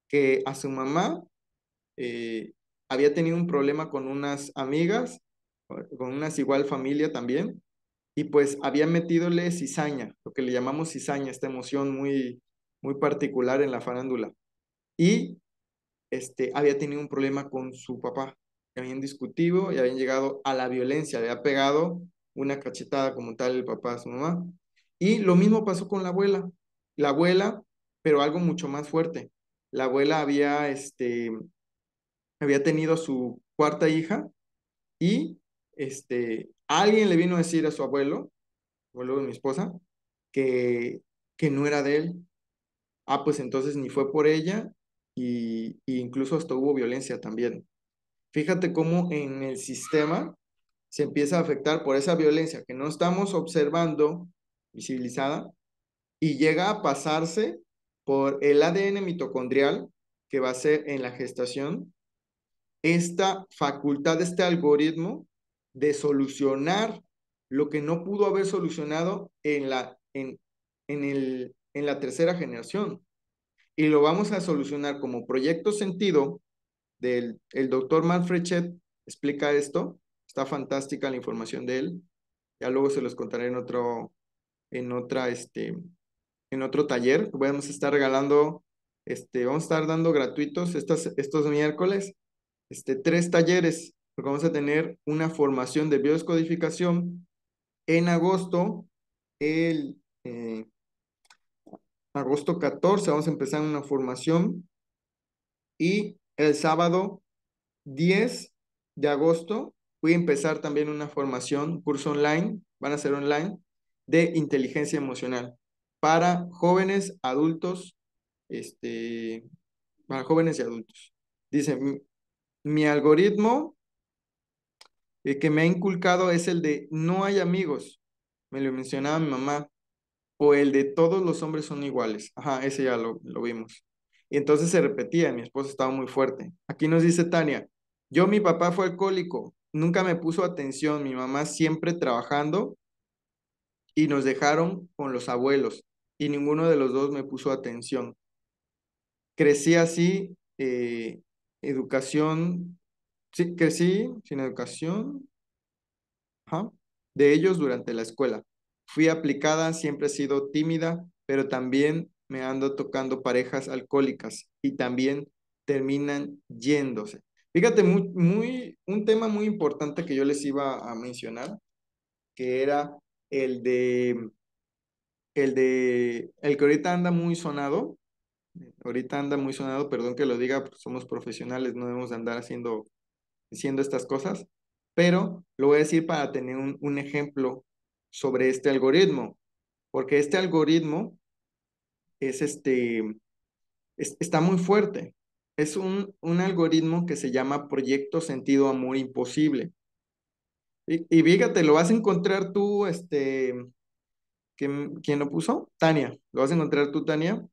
que a su mamá eh, había tenido un problema con unas amigas, con unas igual familia también, y pues había metidole cizaña, lo que le llamamos cizaña, esta emoción muy particular en la farándula. Y había tenido un problema con su papá, que habían discutido y habían llegado a la violencia, le había pegado una cachetada como tal el papá a su mamá. Y lo mismo pasó con la abuela, pero algo mucho más fuerte. La abuela había tenido su cuarta hija y alguien le vino a decir a su abuelo de mi esposa, que no era de él. Ah, pues entonces ni fue por ella y incluso hasta hubo violencia también. Fíjate cómo en el sistema se empieza a afectar por esa violencia que no estamos observando visibilizada y llega a pasarse por el ADN mitocondrial que va a ser en la gestación esta facultad, este algoritmo de solucionar lo que no pudo haber solucionado en la tercera generación. Y lo vamos a solucionar como proyecto sentido del el doctor Manfred Chet, explica esto, está fantástica la información de él, ya luego se los contaré en otra, en otro taller que vamos a estar regalando, vamos a estar dando gratuitos estos miércoles, 3 talleres, porque vamos a tener una formación de biodescodificación en agosto, el agosto 14 vamos a empezar una formación y el sábado 10 de agosto voy a empezar también una formación, curso online, van a ser online, de inteligencia emocional para jóvenes, adultos, este, para jóvenes y adultos. Dice, mi algoritmo que me ha inculcado es el de no hay amigos, me lo mencionaba mi mamá, o el de todos los hombres son iguales. Ajá, ese ya lo vimos. Y entonces se repetía, mi esposa estaba muy fuerte. Aquí nos dice Tania, mi papá fue alcohólico, nunca me puso atención, mi mamá siempre trabajando y nos dejaron con los abuelos y ninguno de los dos me puso atención. Crecí así, educación, sí, crecí sin educación, ajá, de ellos durante la escuela. Fui aplicada, siempre he sido tímida, pero también me ando tocando parejas alcohólicas y también terminan yéndose. Fíjate, un tema muy importante que yo les iba a mencionar, que era el de, el que ahorita anda muy sonado, perdón que lo diga, pues somos profesionales, no debemos de andar diciendo estas cosas, pero lo voy a decir para tener un ejemplo sobre este algoritmo, porque este algoritmo es está muy fuerte. Es un algoritmo que se llama Proyecto Sentido Amor Imposible. Y fíjate, lo vas a encontrar tú, ¿quién lo puso? Tania. Lo vas a encontrar tú, Tania.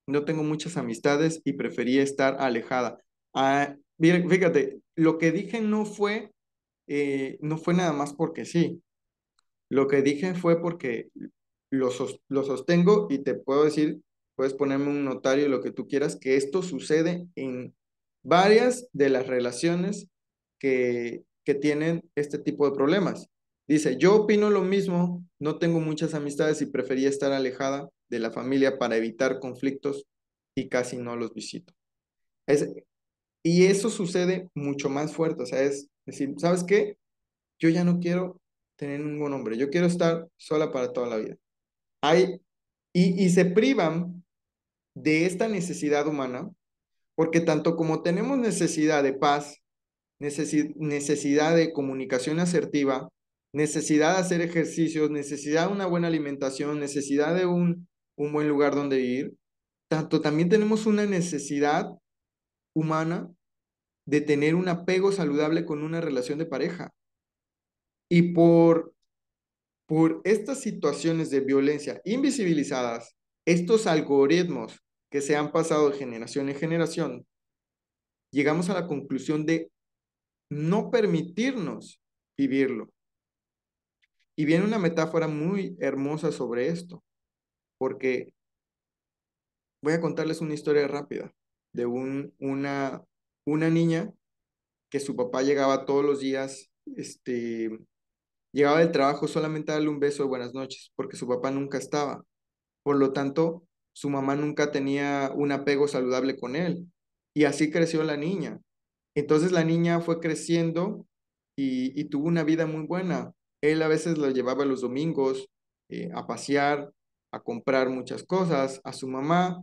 No tengo muchas amistades y prefería estar alejada. Ah, mira, fíjate, lo que dije no fue nada más porque sí. Lo que dije fue porque lo sostengo y te puedo decir, puedes ponerme un notario, lo que tú quieras, que esto sucede en varias de las relaciones que tienen este tipo de problemas. Dice, yo opino lo mismo, no tengo muchas amistades y prefería estar alejada de la familia para evitar conflictos y casi no los visito. Es, y eso sucede mucho más fuerte, o sea, es decir, ¿sabes qué? Yo ya no quiero tener ningún hombre, yo quiero estar sola para toda la vida. Hay, y se privan de esta necesidad humana, porque tanto como tenemos necesidad de paz, necesidad de comunicación asertiva, necesidad de hacer ejercicios, necesidad de una buena alimentación, necesidad de un buen lugar donde vivir, tanto también tenemos una necesidad humana de tener un apego saludable con una relación de pareja. Y por estas situaciones de violencia invisibilizadas, estos algoritmos que se han pasado de generación en generación, llegamos a la conclusión de no permitirnos vivirlo. Y viene una metáfora muy hermosa sobre esto, porque voy a contarles una historia rápida de una niña que su papá llegaba todos los días, llegaba del trabajo solamente a darle un beso de buenas noches, porque su papá nunca estaba. Por lo tanto, su mamá nunca tenía un apego saludable con él. Y así creció la niña. Entonces la niña fue creciendo y tuvo una vida muy buena. Él a veces la llevaba los domingos a pasear, a comprar muchas cosas, a su mamá,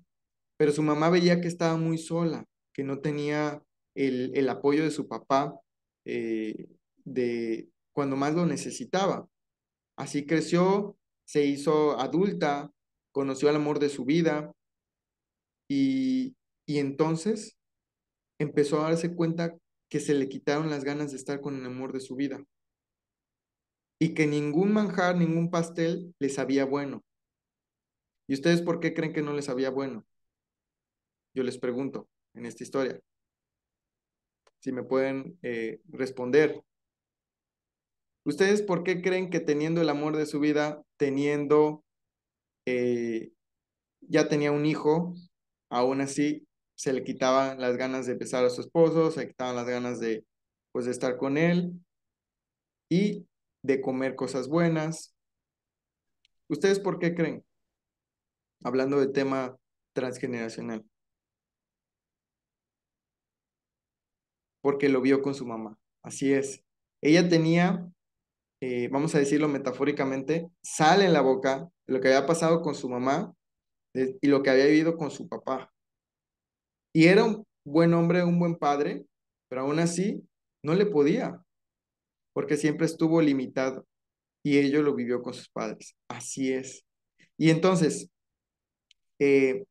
pero su mamá veía que estaba muy sola, que no tenía el apoyo de su papá eh, de cuando más lo necesitaba. Así creció, se hizo adulta, conoció al amor de su vida Y entonces empezó a darse cuenta que se le quitaron las ganas de estar con el amor de su vida y que ningún manjar, ningún pastel les sabía bueno. ¿Y ustedes por qué creen que no les sabía bueno? Yo les pregunto en esta historia, si me pueden responder. ¿Ustedes por qué creen que teniendo el amor de su vida, eh, ya tenía un hijo, aún así se le quitaban las ganas de besar a su esposo, se le quitaban las ganas de, pues, de estar con él y de comer cosas buenas? ¿Ustedes por qué creen? Hablando del tema transgeneracional, porque lo vio con su mamá. Así es. Ella tenía, vamos a decirlo metafóricamente, sal en la boca de lo que había pasado con su mamá y lo que había vivido con su papá. Y era un buen hombre, un buen padre, pero aún así no le podía, porque siempre estuvo limitado y ello lo vivió con sus padres. Así es. Y entonces, eh,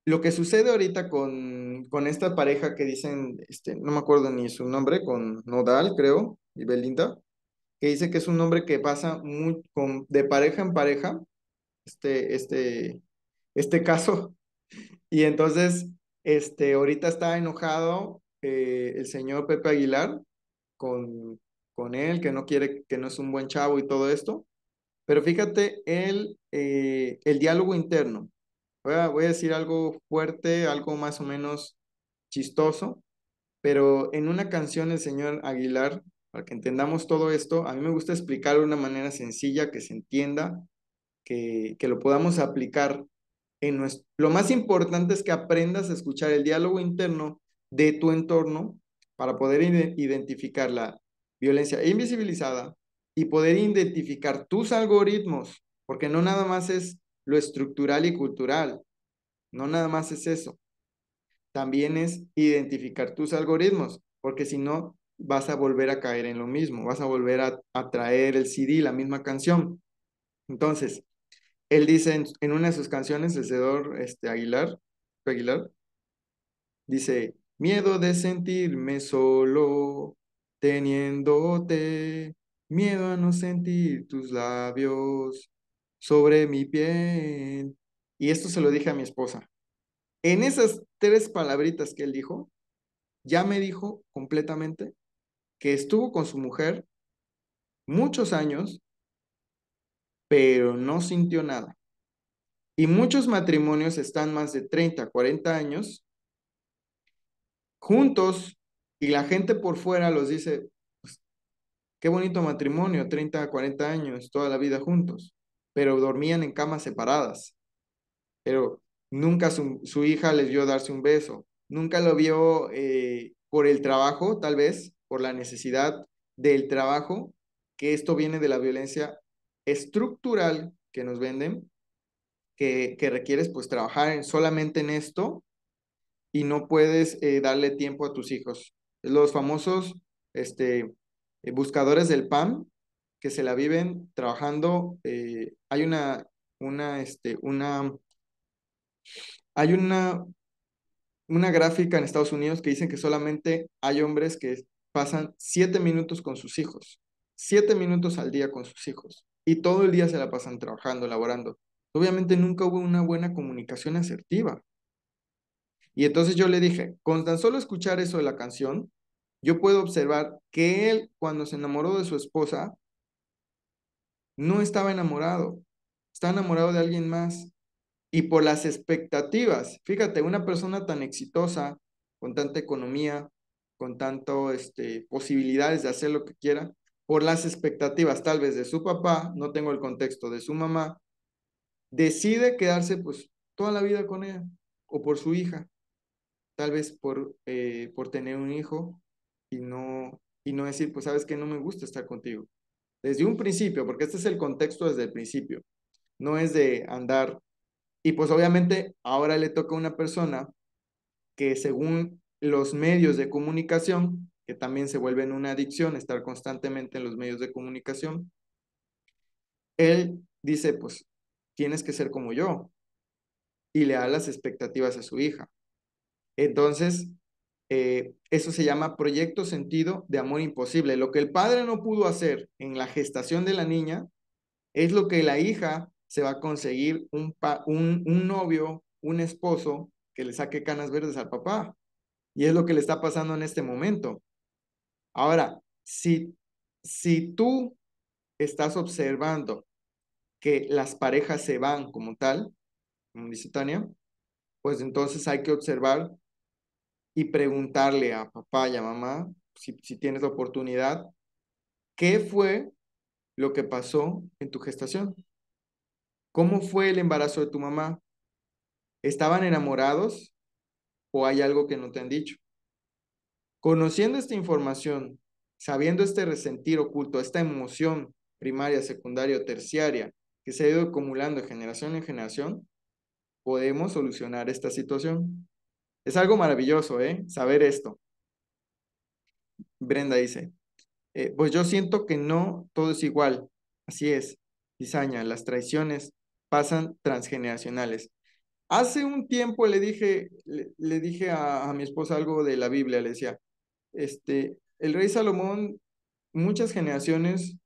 lo que sucede ahorita con esta pareja que dicen, no me acuerdo ni su nombre, con Nodal, creo, y Belinda, que dice que es un hombre que pasa de pareja en pareja, este, este, este caso, y entonces, ahorita está enojado el señor Pepe Aguilar con, con él, que no quiere, que no es un buen chavo y todo esto. Pero fíjate el diálogo interno. Voy a decir algo fuerte, algo más o menos chistoso, pero en una canción el señor Aguilar, para que entendamos todo esto, a mí me gusta explicarlo de una manera sencilla, que se entienda, que lo podamos aplicar lo más importante es que aprendas a escuchar el diálogo interno de tu entorno para poder identificar la violencia invisibilizada y poder identificar tus algoritmos, porque no nada más es lo estructural y cultural, no nada más es eso, también es identificar tus algoritmos, porque si no vas a volver a caer en lo mismo, vas a volver a traer el CD, la misma canción. Entonces, él dice en una de sus canciones, el señor Aguilar, dice, miedo de sentirme solo, teniéndote, miedo a no sentir tus labios sobre mi piel. Y esto se lo dije a mi esposa. En esas tres palabritas que él dijo, ya me dijo completamente que estuvo con su mujer muchos años, pero no sintió nada. Y muchos matrimonios están más de 30, 40 años juntos y la gente por fuera los dice, pues, qué bonito matrimonio, 30, 40 años, toda la vida juntos, pero dormían en camas separadas, pero nunca su hija les vio darse un beso, nunca lo vio por el trabajo, tal vez, por la necesidad del trabajo, que esto viene de la violencia estructural que nos venden, que requieres pues trabajar solamente en esto y no puedes darle tiempo a tus hijos. Los famosos buscadores del pan que se la viven trabajando. Hay una, este, hay una gráfica en Estados Unidos que dicen que solamente hay hombres que pasan 7 minutos con sus hijos, 7 minutos al día con sus hijos y todo el día se la pasan trabajando, laborando. Obviamente nunca hubo una buena comunicación asertiva. Y entonces yo le dije, con tan solo escuchar eso de la canción, yo puedo observar que él, cuando se enamoró de su esposa, no estaba enamorado, está enamorado de alguien más. Y por las expectativas, fíjate, una persona tan exitosa, con tanta economía, con tanto posibilidades de hacer lo que quiera, por las expectativas tal vez de su papá, no tengo el contexto de su mamá, decide quedarse pues toda la vida con ella o por su hija, tal vez por tener un hijo y no decir, pues sabes que no me gusta estar contigo. Desde un principio, porque este es el contexto desde el principio, no es de andar. Y pues obviamente ahora le toca a una persona que según los medios de comunicación, que también se vuelven una adicción, estar constantemente en los medios de comunicación, él dice, pues tienes que ser como yo. y le da las expectativas a su hija. Entonces, eso se llama proyecto sentido de amor imposible. Lo que el padre no pudo hacer en la gestación de la niña es lo que la hija se va a conseguir un novio, un esposo que le saque canas verdes al papá. Y es lo que le está pasando en este momento. Ahora, si tú estás observando que las parejas se van como tal, como dice Tania, pues entonces hay que observar y preguntarle a papá y a mamá, si tienes la oportunidad, ¿qué fue lo que pasó en tu gestación? ¿Cómo fue el embarazo de tu mamá? ¿Estaban enamorados o hay algo que no te han dicho? Conociendo esta información, sabiendo este resentir oculto, esta emoción primaria, secundaria o terciaria que se ha ido acumulando de generación en generación, podemos solucionar esta situación. Es algo maravilloso, ¿eh? Saber esto. Brenda dice, pues yo siento que no todo es igual. Así es, cizaña, las traiciones pasan transgeneracionales. Hace un tiempo le dije a mi esposa algo de la Biblia, le decía, el rey Salomón, muchas generaciones,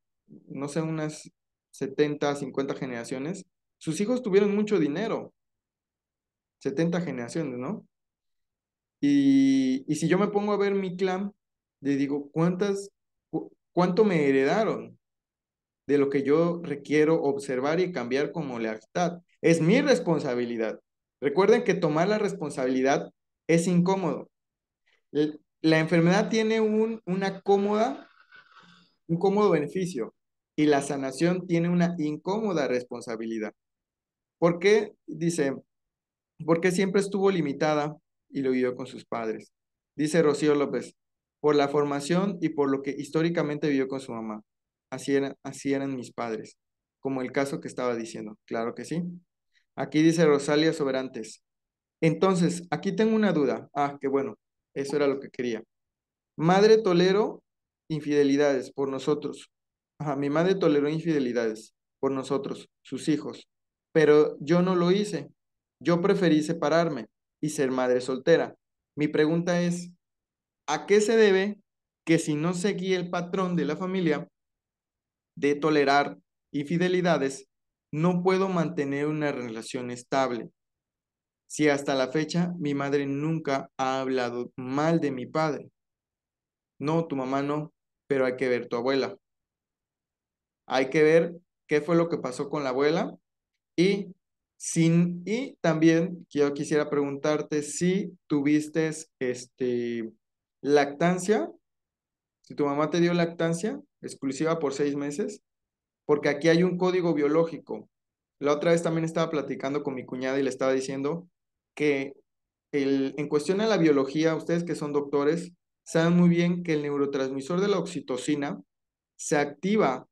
no sé, unas 70 50 generaciones, sus hijos tuvieron mucho dinero, 70 generaciones, ¿no? Y si yo me pongo a ver mi clan, le digo, ¿cuánto me heredaron de lo que yo requiero observar y cambiar como lealtad? Es mi responsabilidad. Recuerden que tomar la responsabilidad es incómodo. La enfermedad tiene un cómodo beneficio y la sanación tiene una incómoda responsabilidad. ¿Por qué? Dice, porque siempre estuvo limitada y lo vivió con sus padres. Dice Rocío López, por la formación y por lo que históricamente vivió con su mamá. Así eran mis padres, como el caso que estaba diciendo. Claro que sí. Aquí dice Rosalia Soberantes. Entonces, aquí tengo una duda. Ah, qué bueno. Eso era lo que quería. Madre tolero infidelidades por nosotros. Ajá, mi madre toleró infidelidades por nosotros, sus hijos, pero yo no lo hice. Yo preferí separarme y ser madre soltera. Mi pregunta es, ¿a qué se debe que si no seguí el patrón de la familia de tolerar infidelidades, no puedo mantener una relación estable? Si hasta la fecha mi madre nunca ha hablado mal de mi padre. No, tu mamá no, pero hay que ver tu abuela. Hay que ver qué fue lo que pasó con la abuela y también yo quisiera preguntarte si tuviste lactancia, si tu mamá te dio lactancia exclusiva por 6 meses, porque aquí hay un código biológico. La otra vez también estaba platicando con mi cuñada y le estaba diciendo que en cuestión a la biología, ustedes que son doctores, saben muy bien que el neurotransmisor de la oxitocina se activa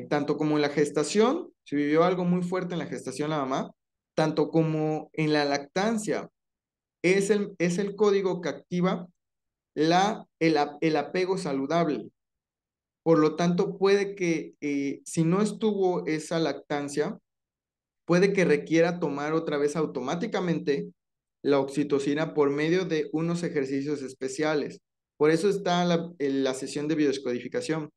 tanto como en la gestación, si vivió algo muy fuerte en la gestación la mamá, tanto como en la lactancia. Es el código que activa el apego saludable. Por lo tanto, puede que si no estuvo esa lactancia, puede que requiera tomar otra vez automáticamente la oxitocina por medio de unos ejercicios especiales. Por eso está la sesión de biodescodificación,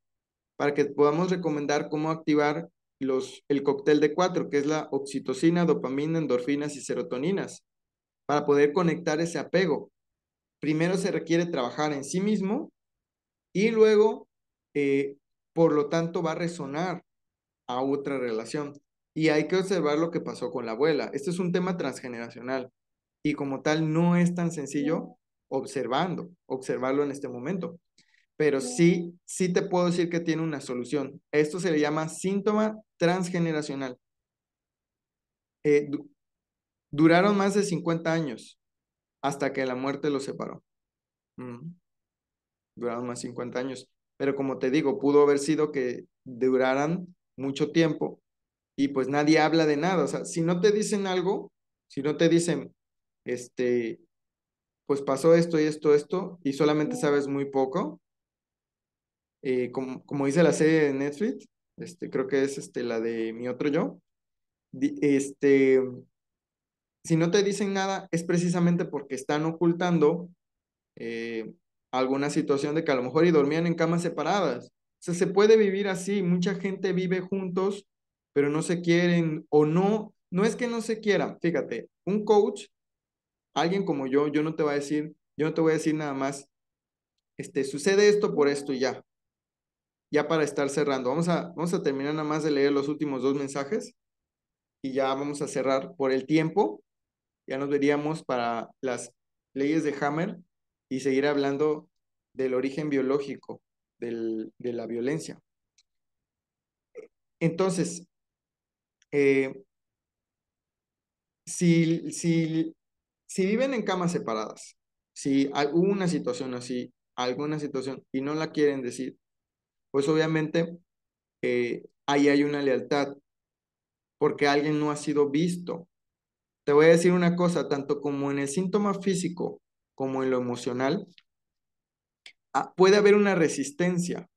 para que podamos recomendar cómo activar el cóctel de cuatro, que es la oxitocina, dopamina, endorfinas y serotoninas, para poder conectar ese apego. Primero se requiere trabajar en sí mismo y luego, eh, por lo tanto, va a resonar a otra relación. Y hay que observar lo que pasó con la abuela. Este es un tema transgeneracional y como tal no es tan sencillo observarlo en este momento, pero sí te puedo decir que tiene una solución. Esto se le llama síntoma transgeneracional. Eh, du- Duraron más de 50 años hasta que la muerte los separó. Mm, Duraron más de 50 años. Pero como te digo, pudo haber sido que duraran mucho tiempo y pues nadie habla de nada. O sea, si no te dicen algo, si no te dicen, este, pues pasó esto y esto, esto, y solamente sabes muy poco, como dice la serie de Netflix, creo que es la de Mi Otro Yo, di- este, si no te dicen nada, es precisamente porque están ocultando eh, alguna situación de que a lo mejor y dormían en camas separadas. O sea, se puede vivir así. Mucha gente vive juntos, pero no se quieren o no. No es que no se quieran. Fíjate, un coach, alguien como yo no te va a decir, yo no te voy a decir nada más, sucede esto por esto y ya. Ya para estar cerrando. Vamos a terminar nada más de leer los últimos dos mensajes y ya vamos a cerrar por el tiempo. Ya nos veríamos para las leyes de Hammer y seguir hablando del origen biológico de la violencia. Entonces, eh, si viven en camas separadas, si hay una situación así, alguna situación, y no la quieren decir, pues obviamente ahí hay una lealtad, porque alguien no ha sido visto. Te voy a decir una cosa, tanto como en el síntoma físico como en lo emocional, puede haber una resistencia.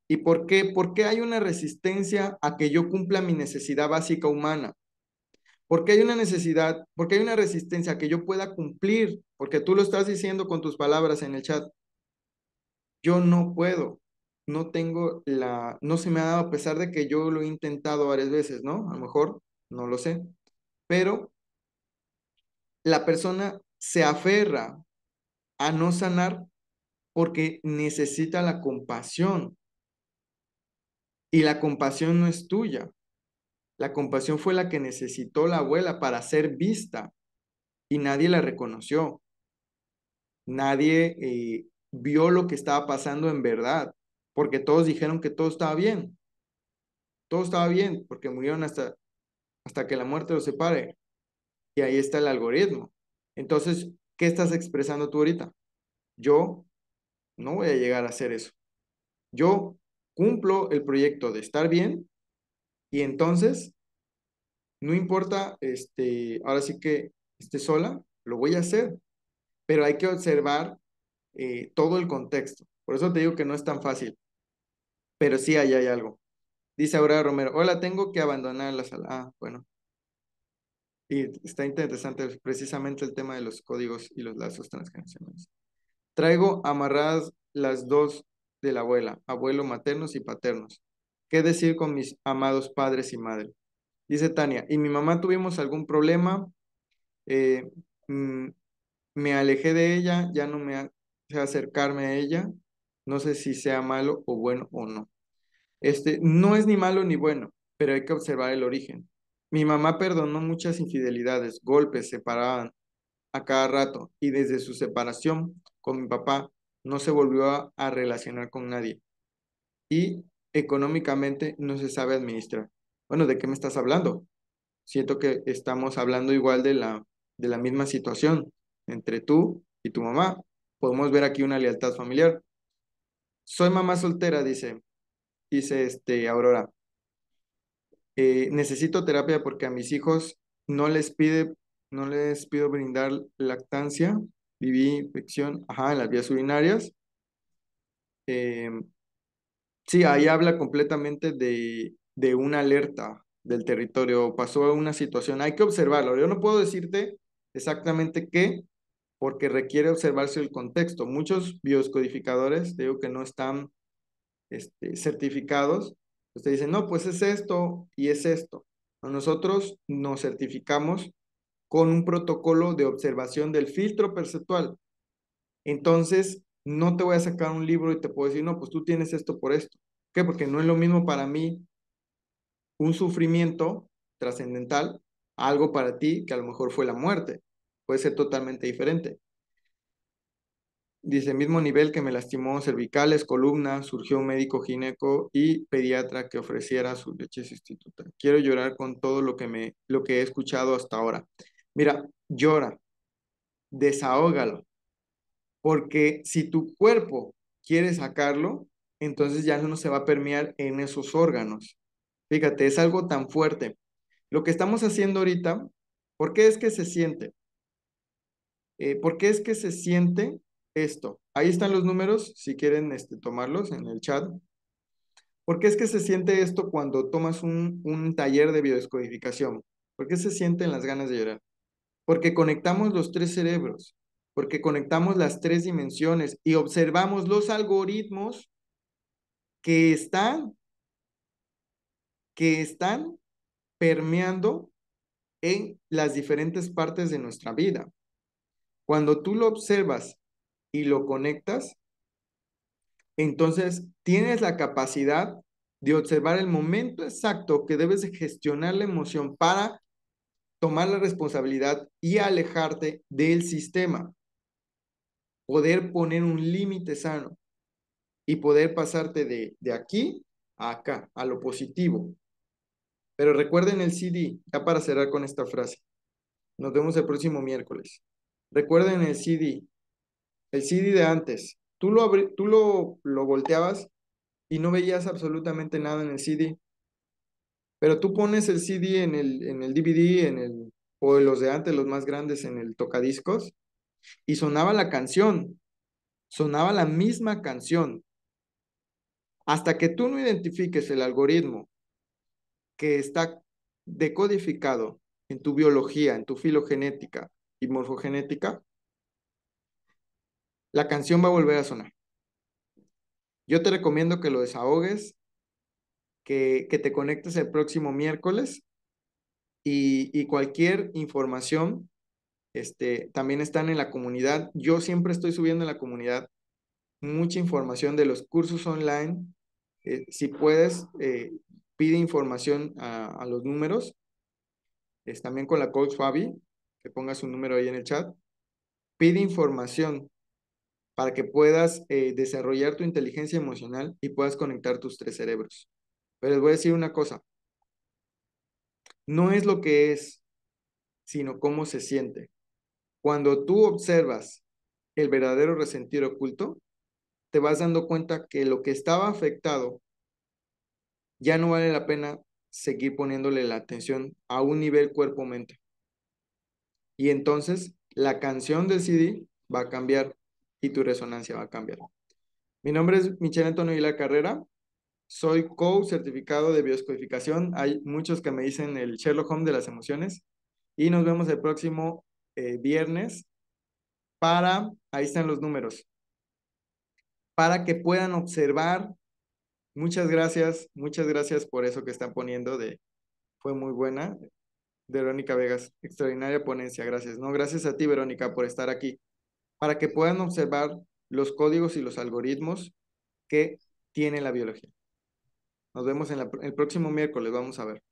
¿Y por qué? Porque hay una resistencia a que yo cumpla mi necesidad básica humana. Porque hay una necesidad, porque hay una resistencia a que yo pueda cumplir, porque tú lo estás diciendo con tus palabras en el chat. Yo no puedo, no tengo no se me ha dado a pesar de que yo lo he intentado varias veces, ¿no? A lo mejor, no lo sé, pero la persona se aferra a no sanar porque necesita la compasión y la compasión no es tuya. La compasión fue la que necesitó la abuela para ser vista y nadie la reconoció. Nadie vio lo que estaba pasando en verdad, porque todos dijeron que todo estaba bien, porque murieron hasta que la muerte los separe. Y ahí está el algoritmo. Entonces, ¿qué estás expresando tú ahorita? Yo no voy a llegar a hacer eso. Yo cumplo el proyecto de estar bien y entonces, no importa, ahora sí que esté sola, lo voy a hacer, pero hay que observar todo el contexto. Por eso te digo que no es tan fácil, pero sí hay algo. Dice Aurora Romero, hola, tengo que abandonar la sala. Ah, bueno. Y está interesante precisamente el tema de los códigos y los lazos transgeneracionales. Traigo amarradas las dos de la abuela, abuelo maternos y paternos. ¿Qué decir con mis amados padres y madre? Dice Tania, y mi mamá tuvimos algún problema, eh, mm, me alejé de ella, ya no me sé acercarme a ella, no sé si sea malo o bueno o no. No es ni malo ni bueno, pero hay que observar el origen. Mi mamá perdonó muchas infidelidades, golpes, separaban a cada rato y desde su separación con mi papá no se volvió a relacionar con nadie y económicamente no se sabe administrar. Bueno, ¿de qué me estás hablando? Siento que estamos hablando igual de la misma situación entre tú y tu mamá. Podemos ver aquí una lealtad familiar. Soy mamá soltera, dice Aurora. Necesito terapia porque a mis hijos no les pide, no les pido brindar lactancia, viví infección, ajá, en las vías urinarias. Eh, sí, ahí habla completamente de una alerta del territorio, pasó una situación, hay que observarlo. Yo no puedo decirte exactamente qué, porque requiere observarse el contexto. Muchos bioscodificadores, te digo que no están certificados, usted dice, no, pues es esto y es esto. Nosotros nos certificamos con un protocolo de observación del filtro perceptual. Entonces, no te voy a sacar un libro y te puedo decir, no, pues tú tienes esto por esto. ¿Por qué? Porque no es lo mismo para mí un sufrimiento trascendental, algo para ti que a lo mejor fue la muerte. Puede ser totalmente diferente. Dice, mismo nivel que me lastimó cervicales, columna, surgió un médico gineco y pediatra que ofreciera su leche sustituta. Quiero llorar con todo lo que he escuchado hasta ahora. Mira, llora, desahógalo, porque si tu cuerpo quiere sacarlo, entonces ya no se va a permear en esos órganos. Fíjate, es algo tan fuerte. Lo que estamos haciendo ahorita, ¿por qué es que se siente? ¿Por qué es que se siente esto? Ahí están los números, si quieren tomarlos en el chat. ¿Por qué es que se siente esto cuando tomas un taller de biodescodificación? ¿Por qué se sienten las ganas de llorar? porque conectamos los tres cerebros, porque conectamos las tres dimensiones y observamos los algoritmos que están, que están permeando en las diferentes partes de nuestra vida. Cuando tú lo observas y lo conectas, entonces tienes la capacidad de observar el momento exacto que debes de gestionar la emoción para tomar la responsabilidad y alejarte del sistema, poder poner un límite sano y poder pasarte de aquí a acá, a lo positivo. Pero recuerden el CD, ya para cerrar con esta frase. Nos vemos el próximo miércoles. Recuerden el CD de antes. Tú lo volteabas y no veías absolutamente nada en el CD, pero tú pones el CD en el DVD, o los de antes, los más grandes, en el tocadiscos, y sonaba la canción, sonaba la misma canción. Hasta que tú no identifiques el algoritmo que está decodificado en tu biología, en tu filogenética y morfogenética, la canción va a volver a sonar. Yo te recomiendo que lo desahogues, que te conectes el próximo miércoles y cualquier información, también están en la comunidad. Yo siempre estoy subiendo en la comunidad mucha información de los cursos online. Si puedes, pide información a los números. También con la coach Fabi, que ponga su número ahí en el chat. Pide información para que puedas desarrollar tu inteligencia emocional y puedas conectar tus tres cerebros. Pero les voy a decir una cosa, no es lo que es, sino cómo se siente. Cuando tú observas el verdadero resentido oculto, te vas dando cuenta que lo que estaba afectado ya no vale la pena seguir poniéndole la atención a un nivel cuerpo-mente. Y entonces la canción del CD va a cambiar y tu resonancia va a cambiar. Mi nombre es Michelle Antonio Aguilar Carrera. Soy coach certificado de bioscodificación. Hay muchos que me dicen el Sherlock Holmes de las emociones. Y nos vemos el próximo viernes ahí están los números, para que puedan observar. Muchas gracias por eso que están poniendo fue muy buena. Verónica Vegas, extraordinaria ponencia, gracias. No, gracias a ti, Verónica, por estar aquí, para que puedan observar los códigos y los algoritmos que tiene la biología. Nos vemos el próximo miércoles, vamos a ver.